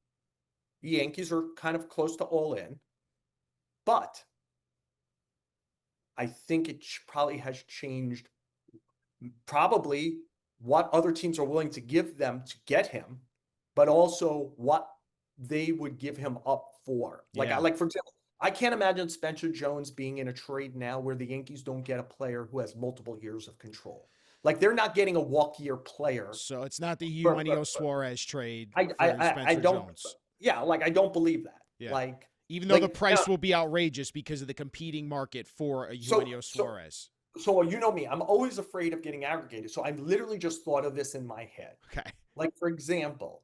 The Yankees are kind of close to all in. But I think it probably has changed probably what other teams are willing to give them to get him, but also what they would give him up for. Like, Yeah. for example, I can't imagine Spencer Jones being in a trade now where the Yankees don't get a player who has multiple years of control. Like, they're not getting a walk-year player. So it's not the For, Eugenio Suarez trade I, I, for I Spencer don't. Jones. Yeah, like I don't believe that. Yeah. Like, Even though the like price now, will be outrageous because of the competing market for a Eugenio Suarez. So you know me, I'm always afraid of getting aggregated. So I literally just thought of this in my head. Okay. Like, for example,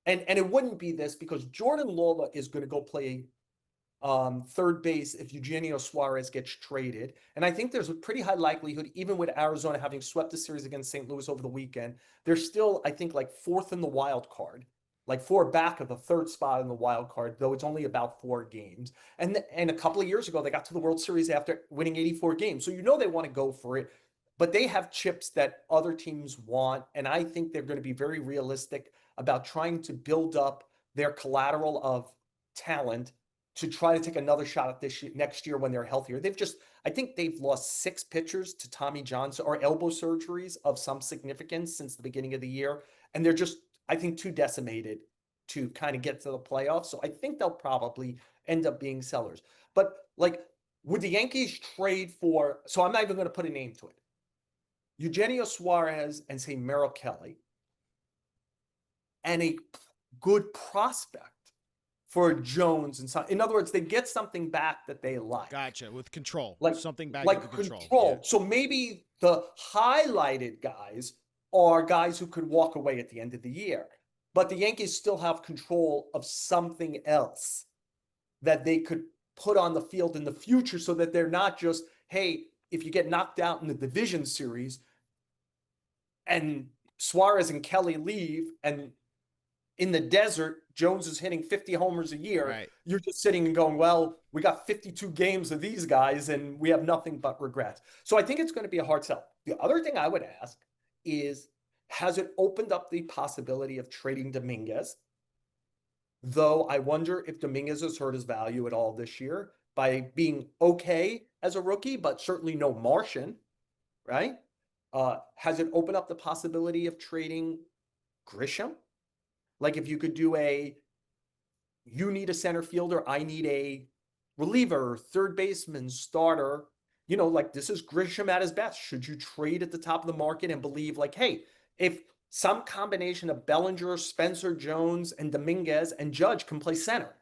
and it wouldn't be this because Jordan Lawler is going to go play third base if Eugenio Suarez gets traded. And I think there's a pretty high likelihood, even with Arizona having swept the series against St. Louis over the weekend, they're still, I think, like 4th in the wild card, like 4 back of the 3rd spot in the wild card, though it's only about 4 games. And a couple of years ago, they got to the World Series after winning 84 games. So you know they want to go for it, but they have chips that other teams want. And I think they're going to be very realistic about trying to build up their collateral of talent to try to take another shot at this next year when they're healthier. I think they've lost 6 pitchers to Tommy John or elbow surgeries of some significance since the beginning of the year. And they're just, I think, too decimated to kind of get to the playoffs. So I think they'll probably end up being sellers. But like, would the Yankees trade for, so I'm not even going to put a name to it, Eugenio Suarez and say Merrill Kelly and a good prospect for Jones and some, in other words, they get something back that they like. Gotcha. With control. Like something back like with control. control. Yeah. So maybe the highlighted guys are guys who could walk away at the end of the year. But the Yankees still have control of something else that they could put on the field in the future so that they're not just, hey, if you get knocked out in the division series and Suarez and Kelly leave and in the desert, Jones is hitting 50 homers a year. Right. You're just sitting and going, well, we got 52 games of these guys and we have nothing but regrets. So I think it's going to be a hard sell. The other thing I would ask is, has it opened up the possibility of trading Dominguez? Though I wonder if Dominguez has hurt his value at all this year by being okay as a rookie, but certainly no Martian, right? Has it opened up the possibility of trading Grisham? Like if you could do you need a center fielder, I need a reliever, third baseman, starter, like this is Grisham at his best. Should you trade at the top of the market and believe like, hey, if some combination of Bellinger, Spencer Jones, and Dominguez and Judge can play center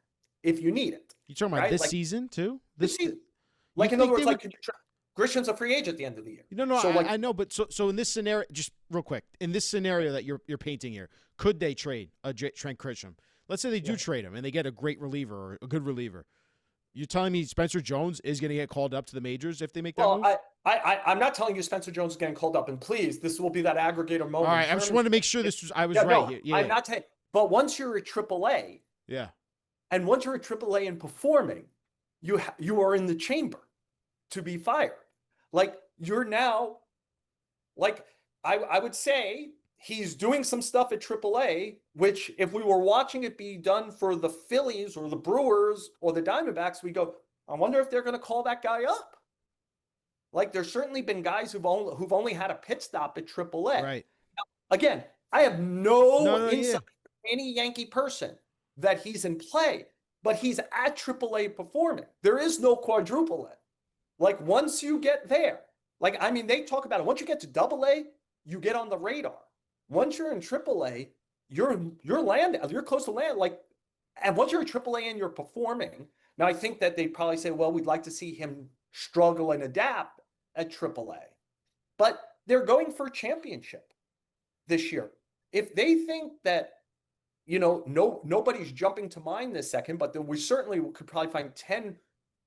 if you need it. You talking about right? this Like, season too? This season. Like in think other words, they like Grisham's a free agent at the end of the year. No, So, I know, but so in this scenario, just real quick, in this scenario that you're painting here, could they trade Trent Grisham? Let's say they do trade him and they get a great reliever or a good reliever. You're telling me Spencer Jones is going to get called up to the majors if they make that move? I'm not telling you Spencer Jones is getting called up, and please, this will be that aggregator moment. All right, I just wanted to make sure I was right no, here. Yeah, I'm not saying, but once you're at AAA, yeah, and once you're at AAA and performing, you are in the chamber to be fired. Like you're now, like I would say he's doing some stuff at AAA, which if we were watching it be done for the Phillies or the Brewers or the Diamondbacks, we go, I wonder if they're going to call that guy up. Like there's certainly been guys who've only had a pit stop at AAA. right. Now, again, I have no insight yeah. from any Yankee person that he's in play, but he's at AAA performing. There is no quadruple A. Like once you get there, like I mean, they talk about it. Once you get to AA, you get on the radar. Once you're in AAA, you're close to land. Like, and once you're in AAA and you're performing, now I think that they probably say, well, we'd like to see him struggle and adapt at AAA, but they're going for a championship this year. If they think that nobody's jumping to mind this second, but we certainly could probably find 10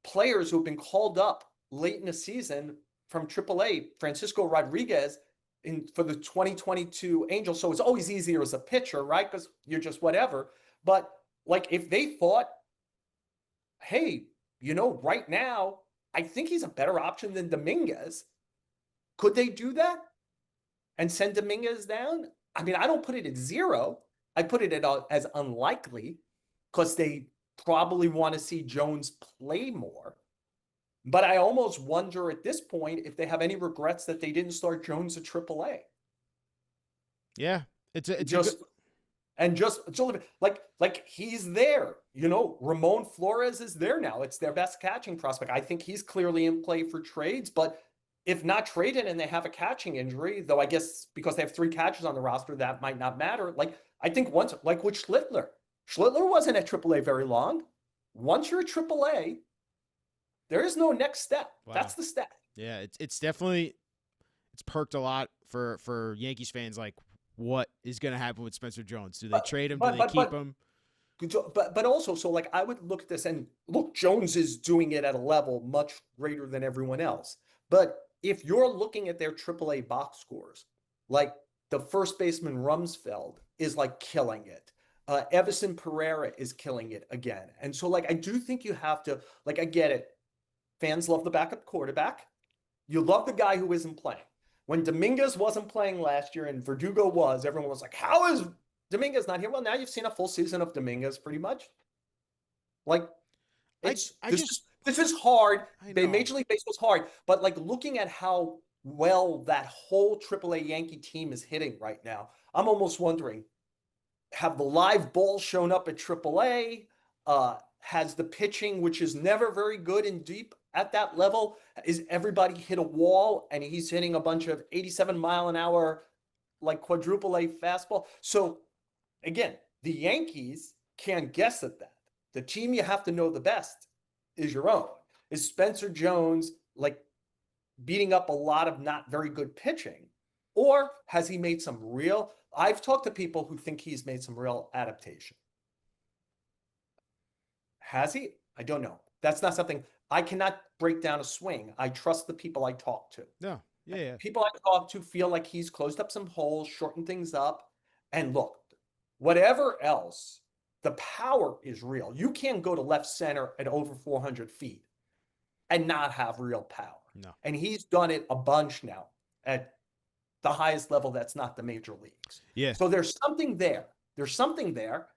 players who have been called up late in the season from AAA. Francisco Rodriguez for the 2022 Angels. So it's always easier as a pitcher, right? Because you're just whatever. But like if they thought, hey, right now, I think he's a better option than Dominguez. Could they do that and send Dominguez down? I mean, I don't put it at 0. I put it as unlikely because they probably want to see Jones play more. But I almost wonder at this point if they have any regrets that they didn't start Jones at AAA. Yeah, it's just like he's there. Ramon Flores is there now. It's their best catching prospect. I think he's clearly in play for trades, but if not traded and they have a catching injury, though I guess because they have 3 catchers on the roster, that might not matter. Like I think once, like with Schlittler wasn't at AAA very long. Once you're at AAA, there is no next step. Wow. That's the step. Yeah, it's definitely perked a lot for Yankees fans. Like, what is going to happen with Spencer Jones? Do they trade him? Do they keep him? But also, so like I would look at this and look, Jones is doing it at a level much greater than everyone else. But if you're looking at their AAA box scores, like the first baseman Rumsfeld is like killing it. Everson Pereira is killing it again. And so like I do think you have to, like, I get it. Fans love the backup quarterback. You love the guy who isn't playing. When Dominguez wasn't playing last year and Verdugo was, everyone was like, how is Dominguez not here? Well, now you've seen a full season of Dominguez pretty much. Like, this is hard. Major League Baseball's hard. But like looking at how well that whole AAA Yankee team is hitting right now, I'm almost wondering, have the live balls shown up at AAA? Has the pitching, which is never very good and deep at that level, is everybody hit a wall and he's hitting a bunch of 87 mile an hour, like quadruple A fastball? So again, the Yankees can't guess at that. The team you have to know the best is your own. Is Spencer Jones like beating up a lot of not very good pitching? Or has he made some real, I've talked to people who think he's made some real adaptation. Has he? I don't know. That's not something I cannot break down a swing. I trust the people I talk to. No. Yeah. People I talk to feel like he's closed up some holes, shortened things up. And look, whatever else, the power is real. You can't go to left center at over 400 feet and not have real power. No. And he's done it a bunch now at the highest level that's not the major leagues. Yeah. So there's something there. There's something there.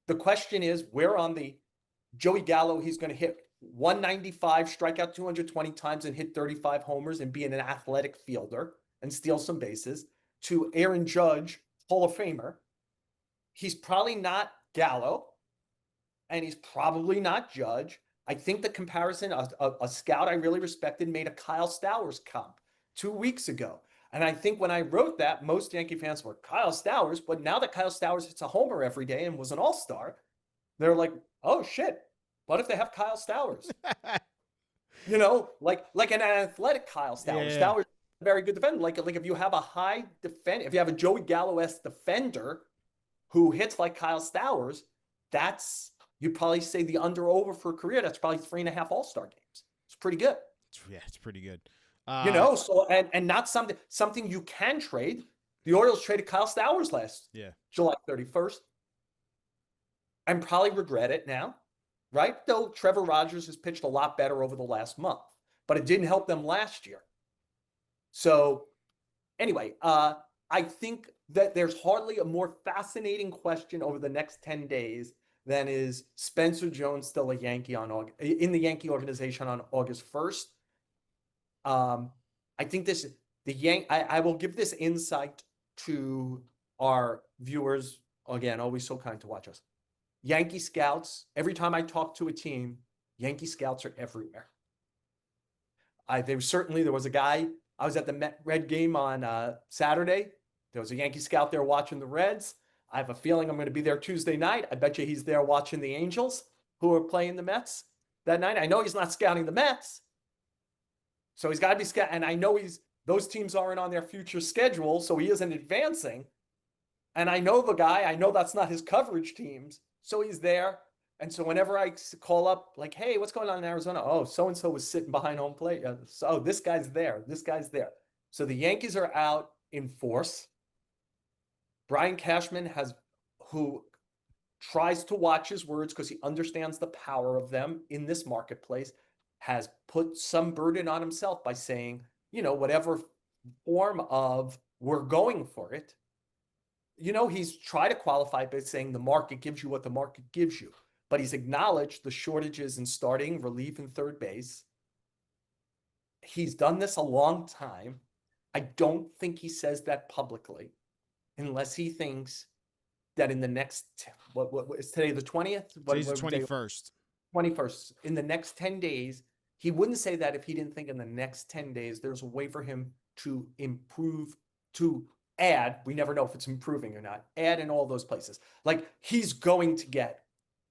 The question is, where on the Joey Gallo, he's going to hit 195, strike out 220 times and hit 35 homers and be an athletic fielder and steal some bases, to Aaron Judge, Hall of Famer. He's probably not Gallo, and he's probably not Judge. I think the comparison, a scout I really respected made a Kyle Stowers comp 2 weeks ago. And I think when I wrote that, most Yankee fans were Kyle Stowers, but now that Kyle Stowers hits a homer every day and was an all-star, they're like, oh shit, what if they have Kyle Stowers? like an athletic Kyle Stowers. Yeah. Stowers is a very good defender. Like if you have a high defender, if you have a Joey Gallo-esque defender who hits like Kyle Stowers, you'd probably say the under-over for a career, that's probably 3.5 all-star games. It's pretty good. It's pretty good. So and not something you can trade. The Orioles traded Kyle Stowers last July 31st. And probably regret it now, right? Though Trevor Rogers has pitched a lot better over the last month, but it didn't help them last year. So anyway, I think that there's hardly a more fascinating question over the next 10 days than is Spencer Jones still a Yankee in the Yankee organization on August 1st. I think I will give this insight to our viewers. Again, always so kind to watch us. Yankee scouts, every time I talk to a team, Yankee scouts are everywhere. There was a guy, I was at the Red game on Saturday. There was a Yankee scout there watching the Reds. I have a feeling I'm going to be there Tuesday night. I bet you he's there watching the Angels, who are playing the Mets that night. I know he's not scouting the Mets. So he's got to be scouting. And I know those teams aren't on their future schedule, so he isn't advancing. And I know the guy, I know that's not his coverage teams. So he's there. And so whenever I call up, like, hey, what's going on in Arizona? Oh, so and so was sitting behind home plate. So this guy's there. This guy's there. So the Yankees are out in force. Brian Cashman who tries to watch his words because he understands the power of them in this marketplace, has put some burden on himself by saying, whatever form of we're going for it. He's tried to qualify by saying the market gives you what the market gives you, but he's acknowledged the shortages in starting, relief, and third base. He's done this a long time. I don't think he says that publicly unless he thinks that in the next, what is today, the 20th? Today's the 21st. 21st. In the next 10 days, he wouldn't say that if he didn't think in the next 10 days there's a way for him to improve, to add, we never know if it's improving or not, add in all those places. Like, he's going to get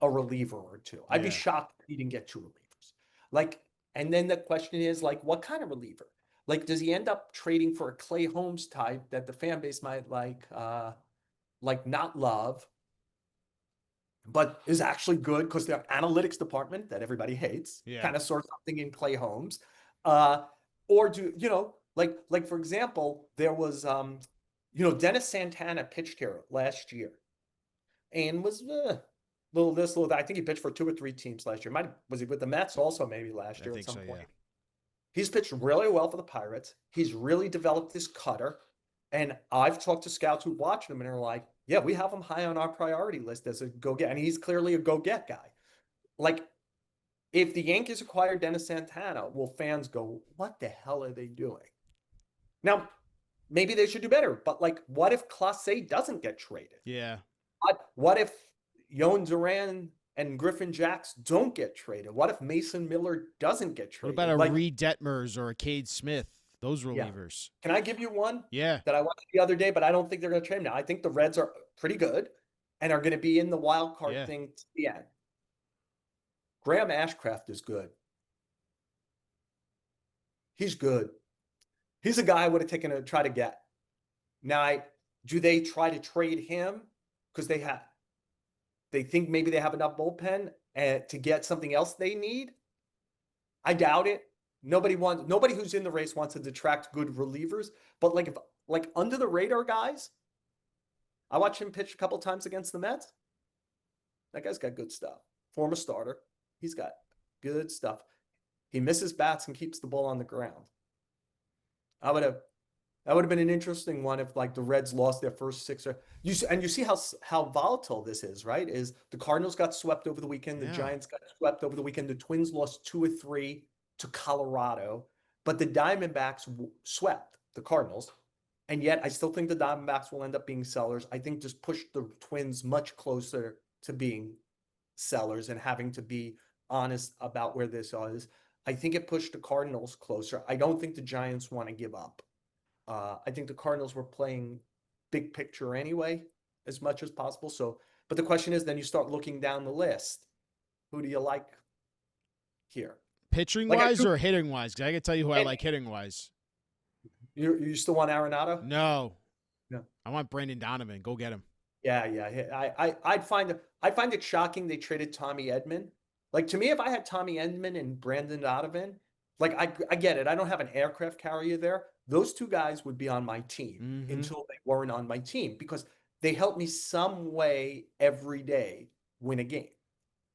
a reliever or two. I'd be shocked if he didn't get two relievers. Like, and then the question is, like, what kind of reliever? Like, does he end up trading for a Clay Holmes type that the fan base might like not love, but is actually good because their analytics department that everybody hates kind of saw something in Clay Holmes? Or do, like for example, there was, Dennis Santana pitched here last year and was little this, little that. I think he pitched for 2 or 3 teams last year. Was he with the Mets also maybe last year at some point? Yeah. He's pitched really well for the Pirates. He's really developed this cutter. And I've talked to scouts who watch him and are like, yeah, we have him high on our priority list as a go-get. And he's clearly a go-get guy. Like, if the Yankees acquire Dennis Santana, will fans go, what the hell are they doing? Now, maybe they should do better. But, like, what if Clase doesn't get traded? Yeah. What if Yoan Duran and Griffin Jacks don't get traded? What if Mason Miller doesn't get traded? What about a Reed Detmers or a Cade Smith? Those relievers. Yeah. Can I give you one? Yeah. That I watched the other day, but I don't think they're going to trade him now. I think the Reds are pretty good and are going to be in the wild card thing to the end. Graham Ashcraft is good. He's good. He's a guy I would have taken to try to get. Now, do they try to trade him because they think maybe they have enough bullpen to get something else they need? I doubt it. Nobody who's in the race wants to detract good relievers, but like under the radar guys, I watched him pitch a couple times against the Mets. That guy's got good stuff. Former starter. He's got good stuff. He misses bats and keeps the ball on the ground. That would have been an interesting one if, like, the Reds lost their first 6 or you see how volatile this is, right? Is the Cardinals got swept over the weekend, the Giants got swept over the weekend, the Twins lost 2 or 3 to Colorado, but the Diamondbacks swept the Cardinals. And yet I still think the Diamondbacks will end up being sellers. I think just push the Twins much closer to being sellers and having to be honest about where this is. I think it pushed the Cardinals closer. I don't think the Giants want to give up. I think the Cardinals were playing big picture anyway, as much as possible. So, but the question is, then you start looking down the list. Who do you like here? Pitching wise or hitting wise? Because I can tell you who I like hitting wise. You still want Arenado? No. I want Brandon Donovan. Go get him. Yeah. I'd find it shocking they traded Tommy Edman. Like, to me, if I had Tommy Edman and Brandon Donovan, like, I get it. I don't have an aircraft carrier there. Those 2 guys would be on my team until they weren't on my team because they help me some way every day win a game.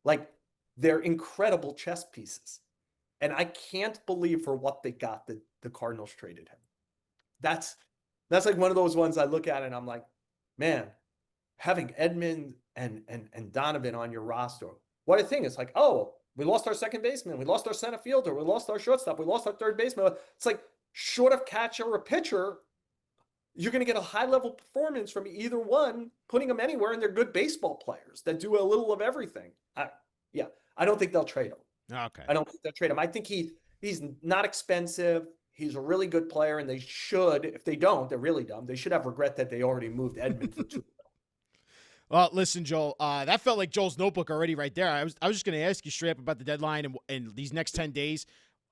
Like, they're incredible chess pieces. And I can't believe for what they got that the Cardinals traded him. That's like one of those ones I look at and I'm like, man, having Edman and Donovan on your roster, what a thing. It's like, oh, we lost our second baseman, we lost our center fielder, we lost our shortstop, we lost our third baseman. It's like, short of catcher or pitcher, you're going to get a high-level performance from either one, putting them anywhere, and they're good baseball players that do a little of everything. I don't think they'll trade him. Okay. I don't think they'll trade him. I think he's not expensive. He's a really good player, and they should, if they don't, they're really dumb. They should have regret that they already moved Edman for 2. Well, listen, Joel, that felt like Joel's notebook already right there. I was just going to ask you straight up about the deadline and these next 10 days.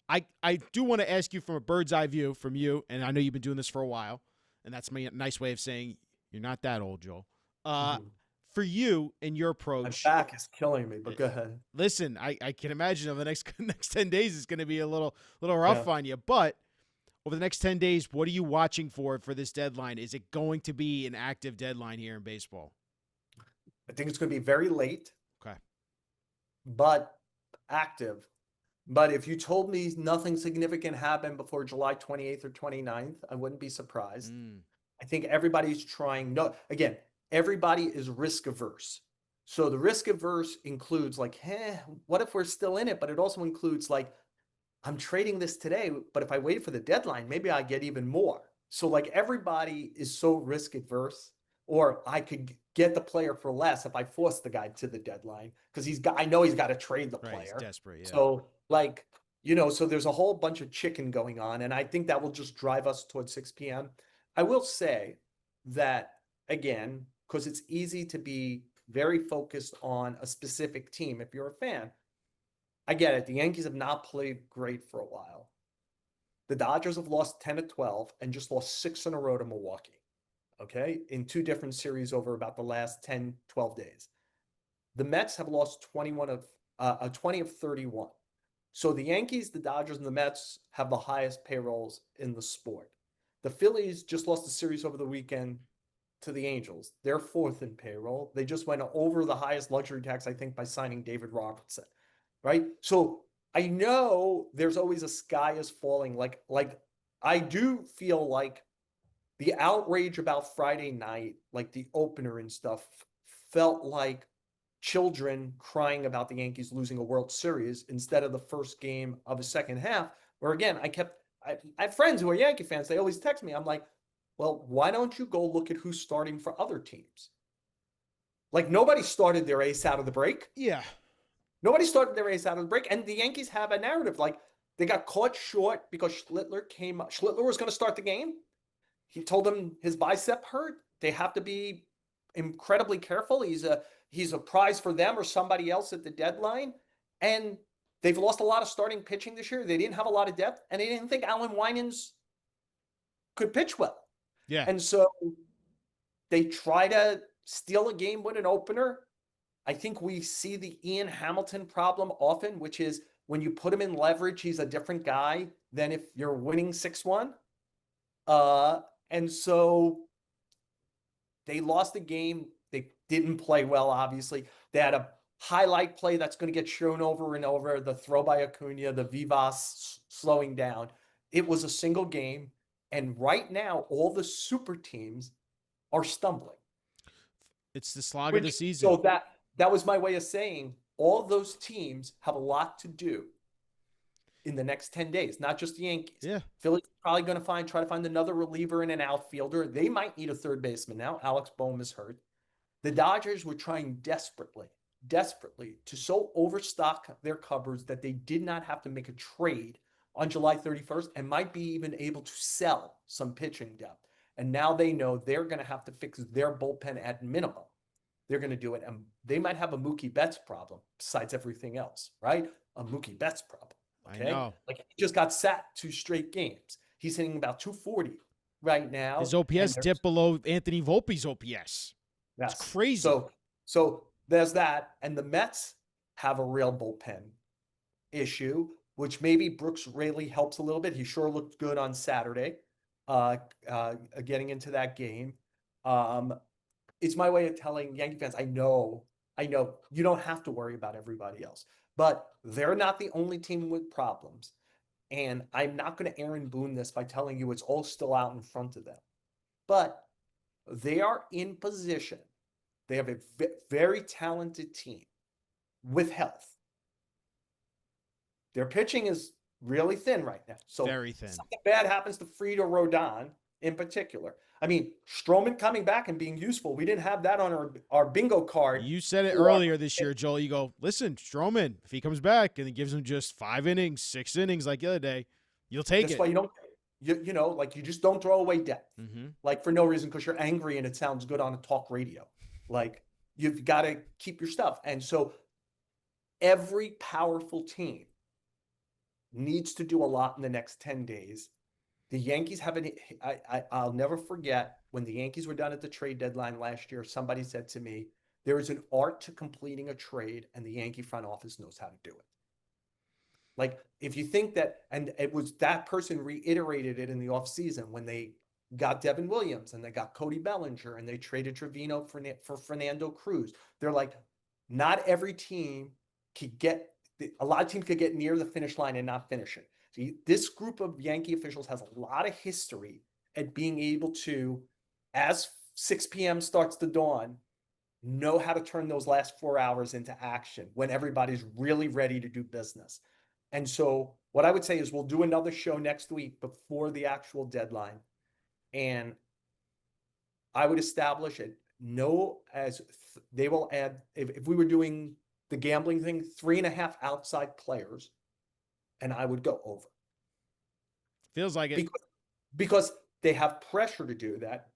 I do want to ask you from a bird's eye view from you, and I know you've been doing this for a while, and that's my nice way of saying You're not that old, Joel. Mhm. For you and your My approach, back is killing me, but go ahead. listen, I can imagine over the next 10 days is going to be a little rough Yeah. on you. But over the next 10 days, what are you watching for this deadline? Is it going to be an active deadline here in baseball? I think it's going to be very late, Okay. but active. But if you told me nothing significant happened before July 28th or 29th, I wouldn't be surprised. Mm, I think everybody's trying. No, again, everybody is risk averse. So the risk averse includes like, what if we're still in it? But it also includes like, I'm trading this today, but if I wait for the deadline, maybe I get even more. So like everybody is so risk averse, or I could get the player for less if I force the guy to the deadline because I know he's got to trade the right. He's player. desperate. Yeah. So like, so there's a whole bunch of chicken going on, and I think that will just drive us towards 6 p.m. I will say that again, because it's easy to be very focused on a specific team if you're a fan. I get it. The Yankees have not played great for a while. The Dodgers have lost 10 to 12 and just lost 6 in a row to Milwaukee, okay, in 2 different series over about the last 10, 12 days. The Mets have lost 20 of 31. So the Yankees, the Dodgers, and the Mets have the highest payrolls in the sport. The Phillies just lost a series over the weekend to the Angels. They're fourth in payroll. They just went over the highest luxury tax, I think, by signing David Robertson. Right. So I know there's always a sky is falling. Like I do feel like the outrage about Friday night, like the opener and stuff, felt like children crying about the Yankees losing a World Series instead of the first game of a second half. Where again, I have friends who are Yankee fans. They always text me. I'm like, well, why don't you go look at who's starting for other teams? Like nobody started their ace out of the break. Yeah. Nobody started their ace out of the break. And the Yankees have a narrative like they got caught short because Schlittler was going to start the game. He told them his bicep hurt. They have to be incredibly careful. He's a prize for them or somebody else at the deadline. And they've lost a lot of starting pitching this year. They didn't have a lot of depth, and they didn't think Alan Winans could pitch well. Yeah. And so they try to steal a game with an opener. I think we see the Ian Hamilton problem often, which is when you put him in leverage, he's a different guy than if you're winning 6-1. And so they lost the game. They didn't play well, obviously. They had a highlight play that's going to get shown over and over, the throw by Acuna, the Vivas slowing down. It was a single game. And right now, all the super teams are stumbling. It's the slog of the Which, season. so that was my way of saying all those teams have a lot to do in the next 10 days, not just the Yankees. Yeah. Philly's probably going to try to find another reliever and an outfielder. They might need a third baseman now. Alex Bohm is hurt. The Dodgers were trying desperately to so overstock their cupboards that they did not have to make a trade on July 31st and might be even able to sell some pitching depth. And now they know they're going to have to fix their bullpen at minimum. They're going to do it. And they might have a Mookie Betts problem besides everything else, right? A Mookie Betts problem. Okay. I know. Like he just got sat 2 straight games. He's hitting about 240 right now. His OPS dipped below Anthony Volpe's OPS. That's It's crazy. So there's that. And the Mets have a real bullpen issue, which maybe Brooks Raley helps a little bit. He sure looked good on Saturday, getting into that game. It's my way of telling Yankee fans, I know you don't have to worry about everybody else, but they're not the only team with problems. And I'm not going to Aaron Boone this by telling you it's all still out in front of them, but they are in position. They have a very talented team with health. Their pitching is really thin right now. So Very thin. something bad happens to Fried or Rodon in particular. I mean, Stroman coming back and being useful. We didn't have that on our bingo card. You said it earlier this year, Joel. You go, listen, Stroman, if he comes back and he gives him just 5 innings, 6 innings like the other day, you'll take That's it. why you don't, like you just don't throw away depth, Mm-hmm. like for no reason because you're angry and it sounds good on a talk radio. Like you've got to keep your stuff. And so every powerful team needs to do a lot in the next 10 days The Yankees haven't. I'll never forget when the Yankees were done at the trade deadline last year. Somebody said to me, "There is an art to completing a trade, and the Yankee front office knows how to do it." Like, if you think that, and it was that person reiterated it in the offseason when they got Devin Williams and they got Cody Bellinger and they traded Trevino for Fernando Cruz. They're like, not every team could get, a lot of teams could get near the finish line and not finish it. See, this group of Yankee officials has a lot of history at being able to, as 6 p.m. starts to dawn, know how to turn those last 4 hours into action when everybody's really ready to do business. And so what I would say is we'll do another show next week before the actual deadline. And I would establish it. They will add, if we were doing the gambling thing, 3.5 outside players, and I would go over. Feels like it. Because they have pressure to do that.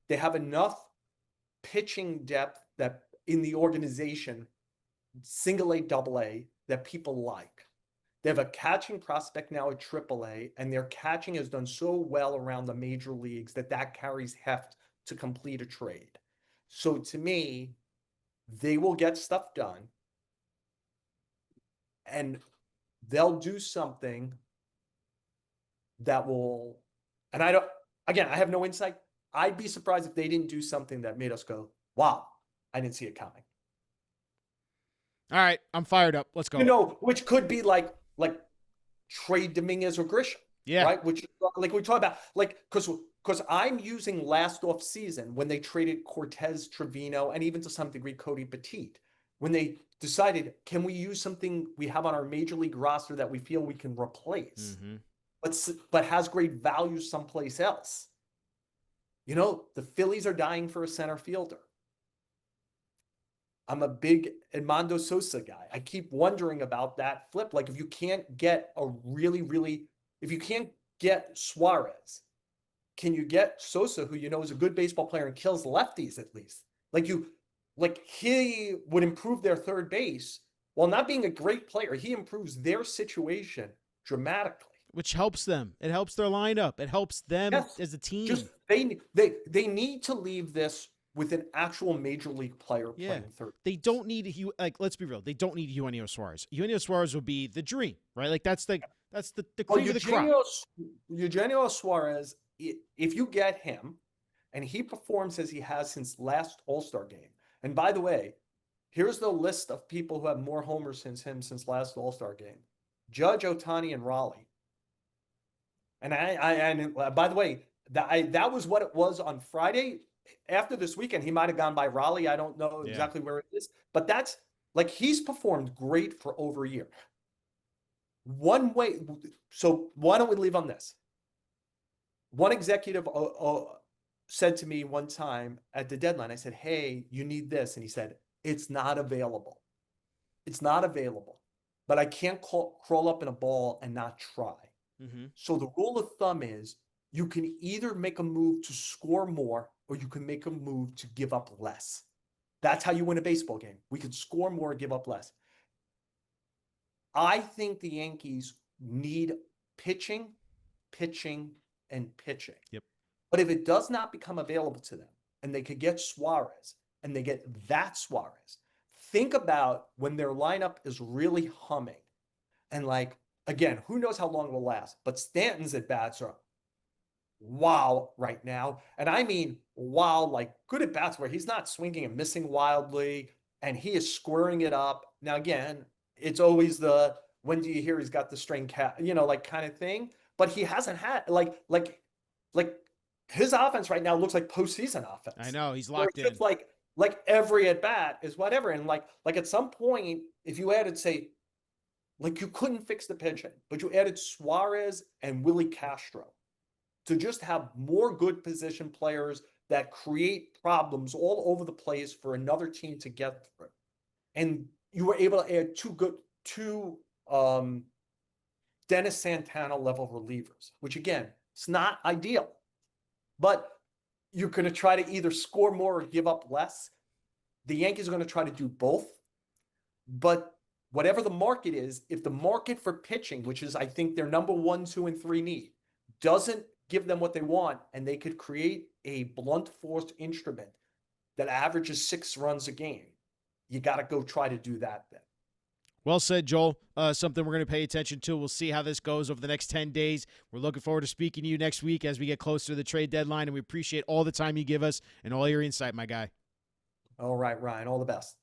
They have enough pitching depth that in the organization, single A, double A, that people like. They have a catching prospect now at AAA, and their catching has done so well around the major leagues that carries heft to complete a trade. So to me, they will get stuff done, and they'll do something that will, and I have no insight. I'd be surprised if they didn't do something that made us go, wow, I didn't see it coming. All right, I'm fired up. Let's go. Which could be like trade Dominguez or Grisham. Yeah. Right. Which, like we talk about, like, because I'm using last off season when they traded Cortez, Trevino, and even to some degree Cody Petit, when they decided, can we use something we have on our major league roster that we feel we can replace, but has great value someplace else. The Phillies are dying for a center fielder. I'm a big Edmundo Sosa guy. I keep wondering about that flip. Like, if you can't get if you can't get Suarez, can you get Sosa, who is a good baseball player and kills lefties at least? He would improve their third base while not being a great player. He improves their situation dramatically. Which helps them. It helps their lineup. It helps them as a team. Just they need to leave this with an actual major league player playing third. They don't need let's be real. They don't need Eugenio Suarez. Eugenio Suarez would be the dream, right? Like that's the cream of the crop. Eugenio Suarez, if you get him and he performs as he has since last All-Star game. And by the way, here's the list of people who have more homers since last All-Star game. Judge, Ohtani, and Raleigh. And by the way, that was what it was on Friday. After this weekend, he might have gone by Raleigh. I don't know exactly where it is, but that's he's performed great for over a year. One way, so why don't we leave on this? One executive said to me one time at the deadline, I said, hey, you need this. And he said, it's not available. It's not available, but I can't crawl up in a ball and not try. So the rule of thumb is you can either make a move to score more or you can make a move to give up less. That's how you win a baseball game. We could score more and give up less. I think the Yankees need pitching, and pitching. Yep. But if it does not become available to them and they could get Suarez and they get that Suarez, think about when their lineup is really humming. And again, who knows how long it will last, but Stanton's at bats are wow right now. And I mean, wow, good at bats where he's not swinging and missing wildly and he is squaring it up. Now, again, it's always when do you hear he's got the string cat, kind of thing. But he hasn't had his offense right now looks like postseason offense. I know he's locked in. It's like every at bat is whatever. And at some point, if you added, say, you couldn't fix the pitching, but you added Suarez and Willie Castro to just have more good position players that create problems all over the place for another team to get through. And you were able to add two Dennis Santana level relievers, which again, it's not ideal, but you're going to try to either score more or give up less. The Yankees are going to try to do both, but whatever the market is, if the market for pitching, which is, I think, their number 1, 2, and 3 need, doesn't give them what they want, and they could create a blunt force instrument that averages 6 runs a game, you got to go try to do that then. Well said, Joel. Something we're going to pay attention to. We'll see how this goes over the next 10 days. We're looking forward to speaking to you next week as we get closer to the trade deadline, and we appreciate all the time you give us and all your insight, my guy. All right, Ryan, all the best.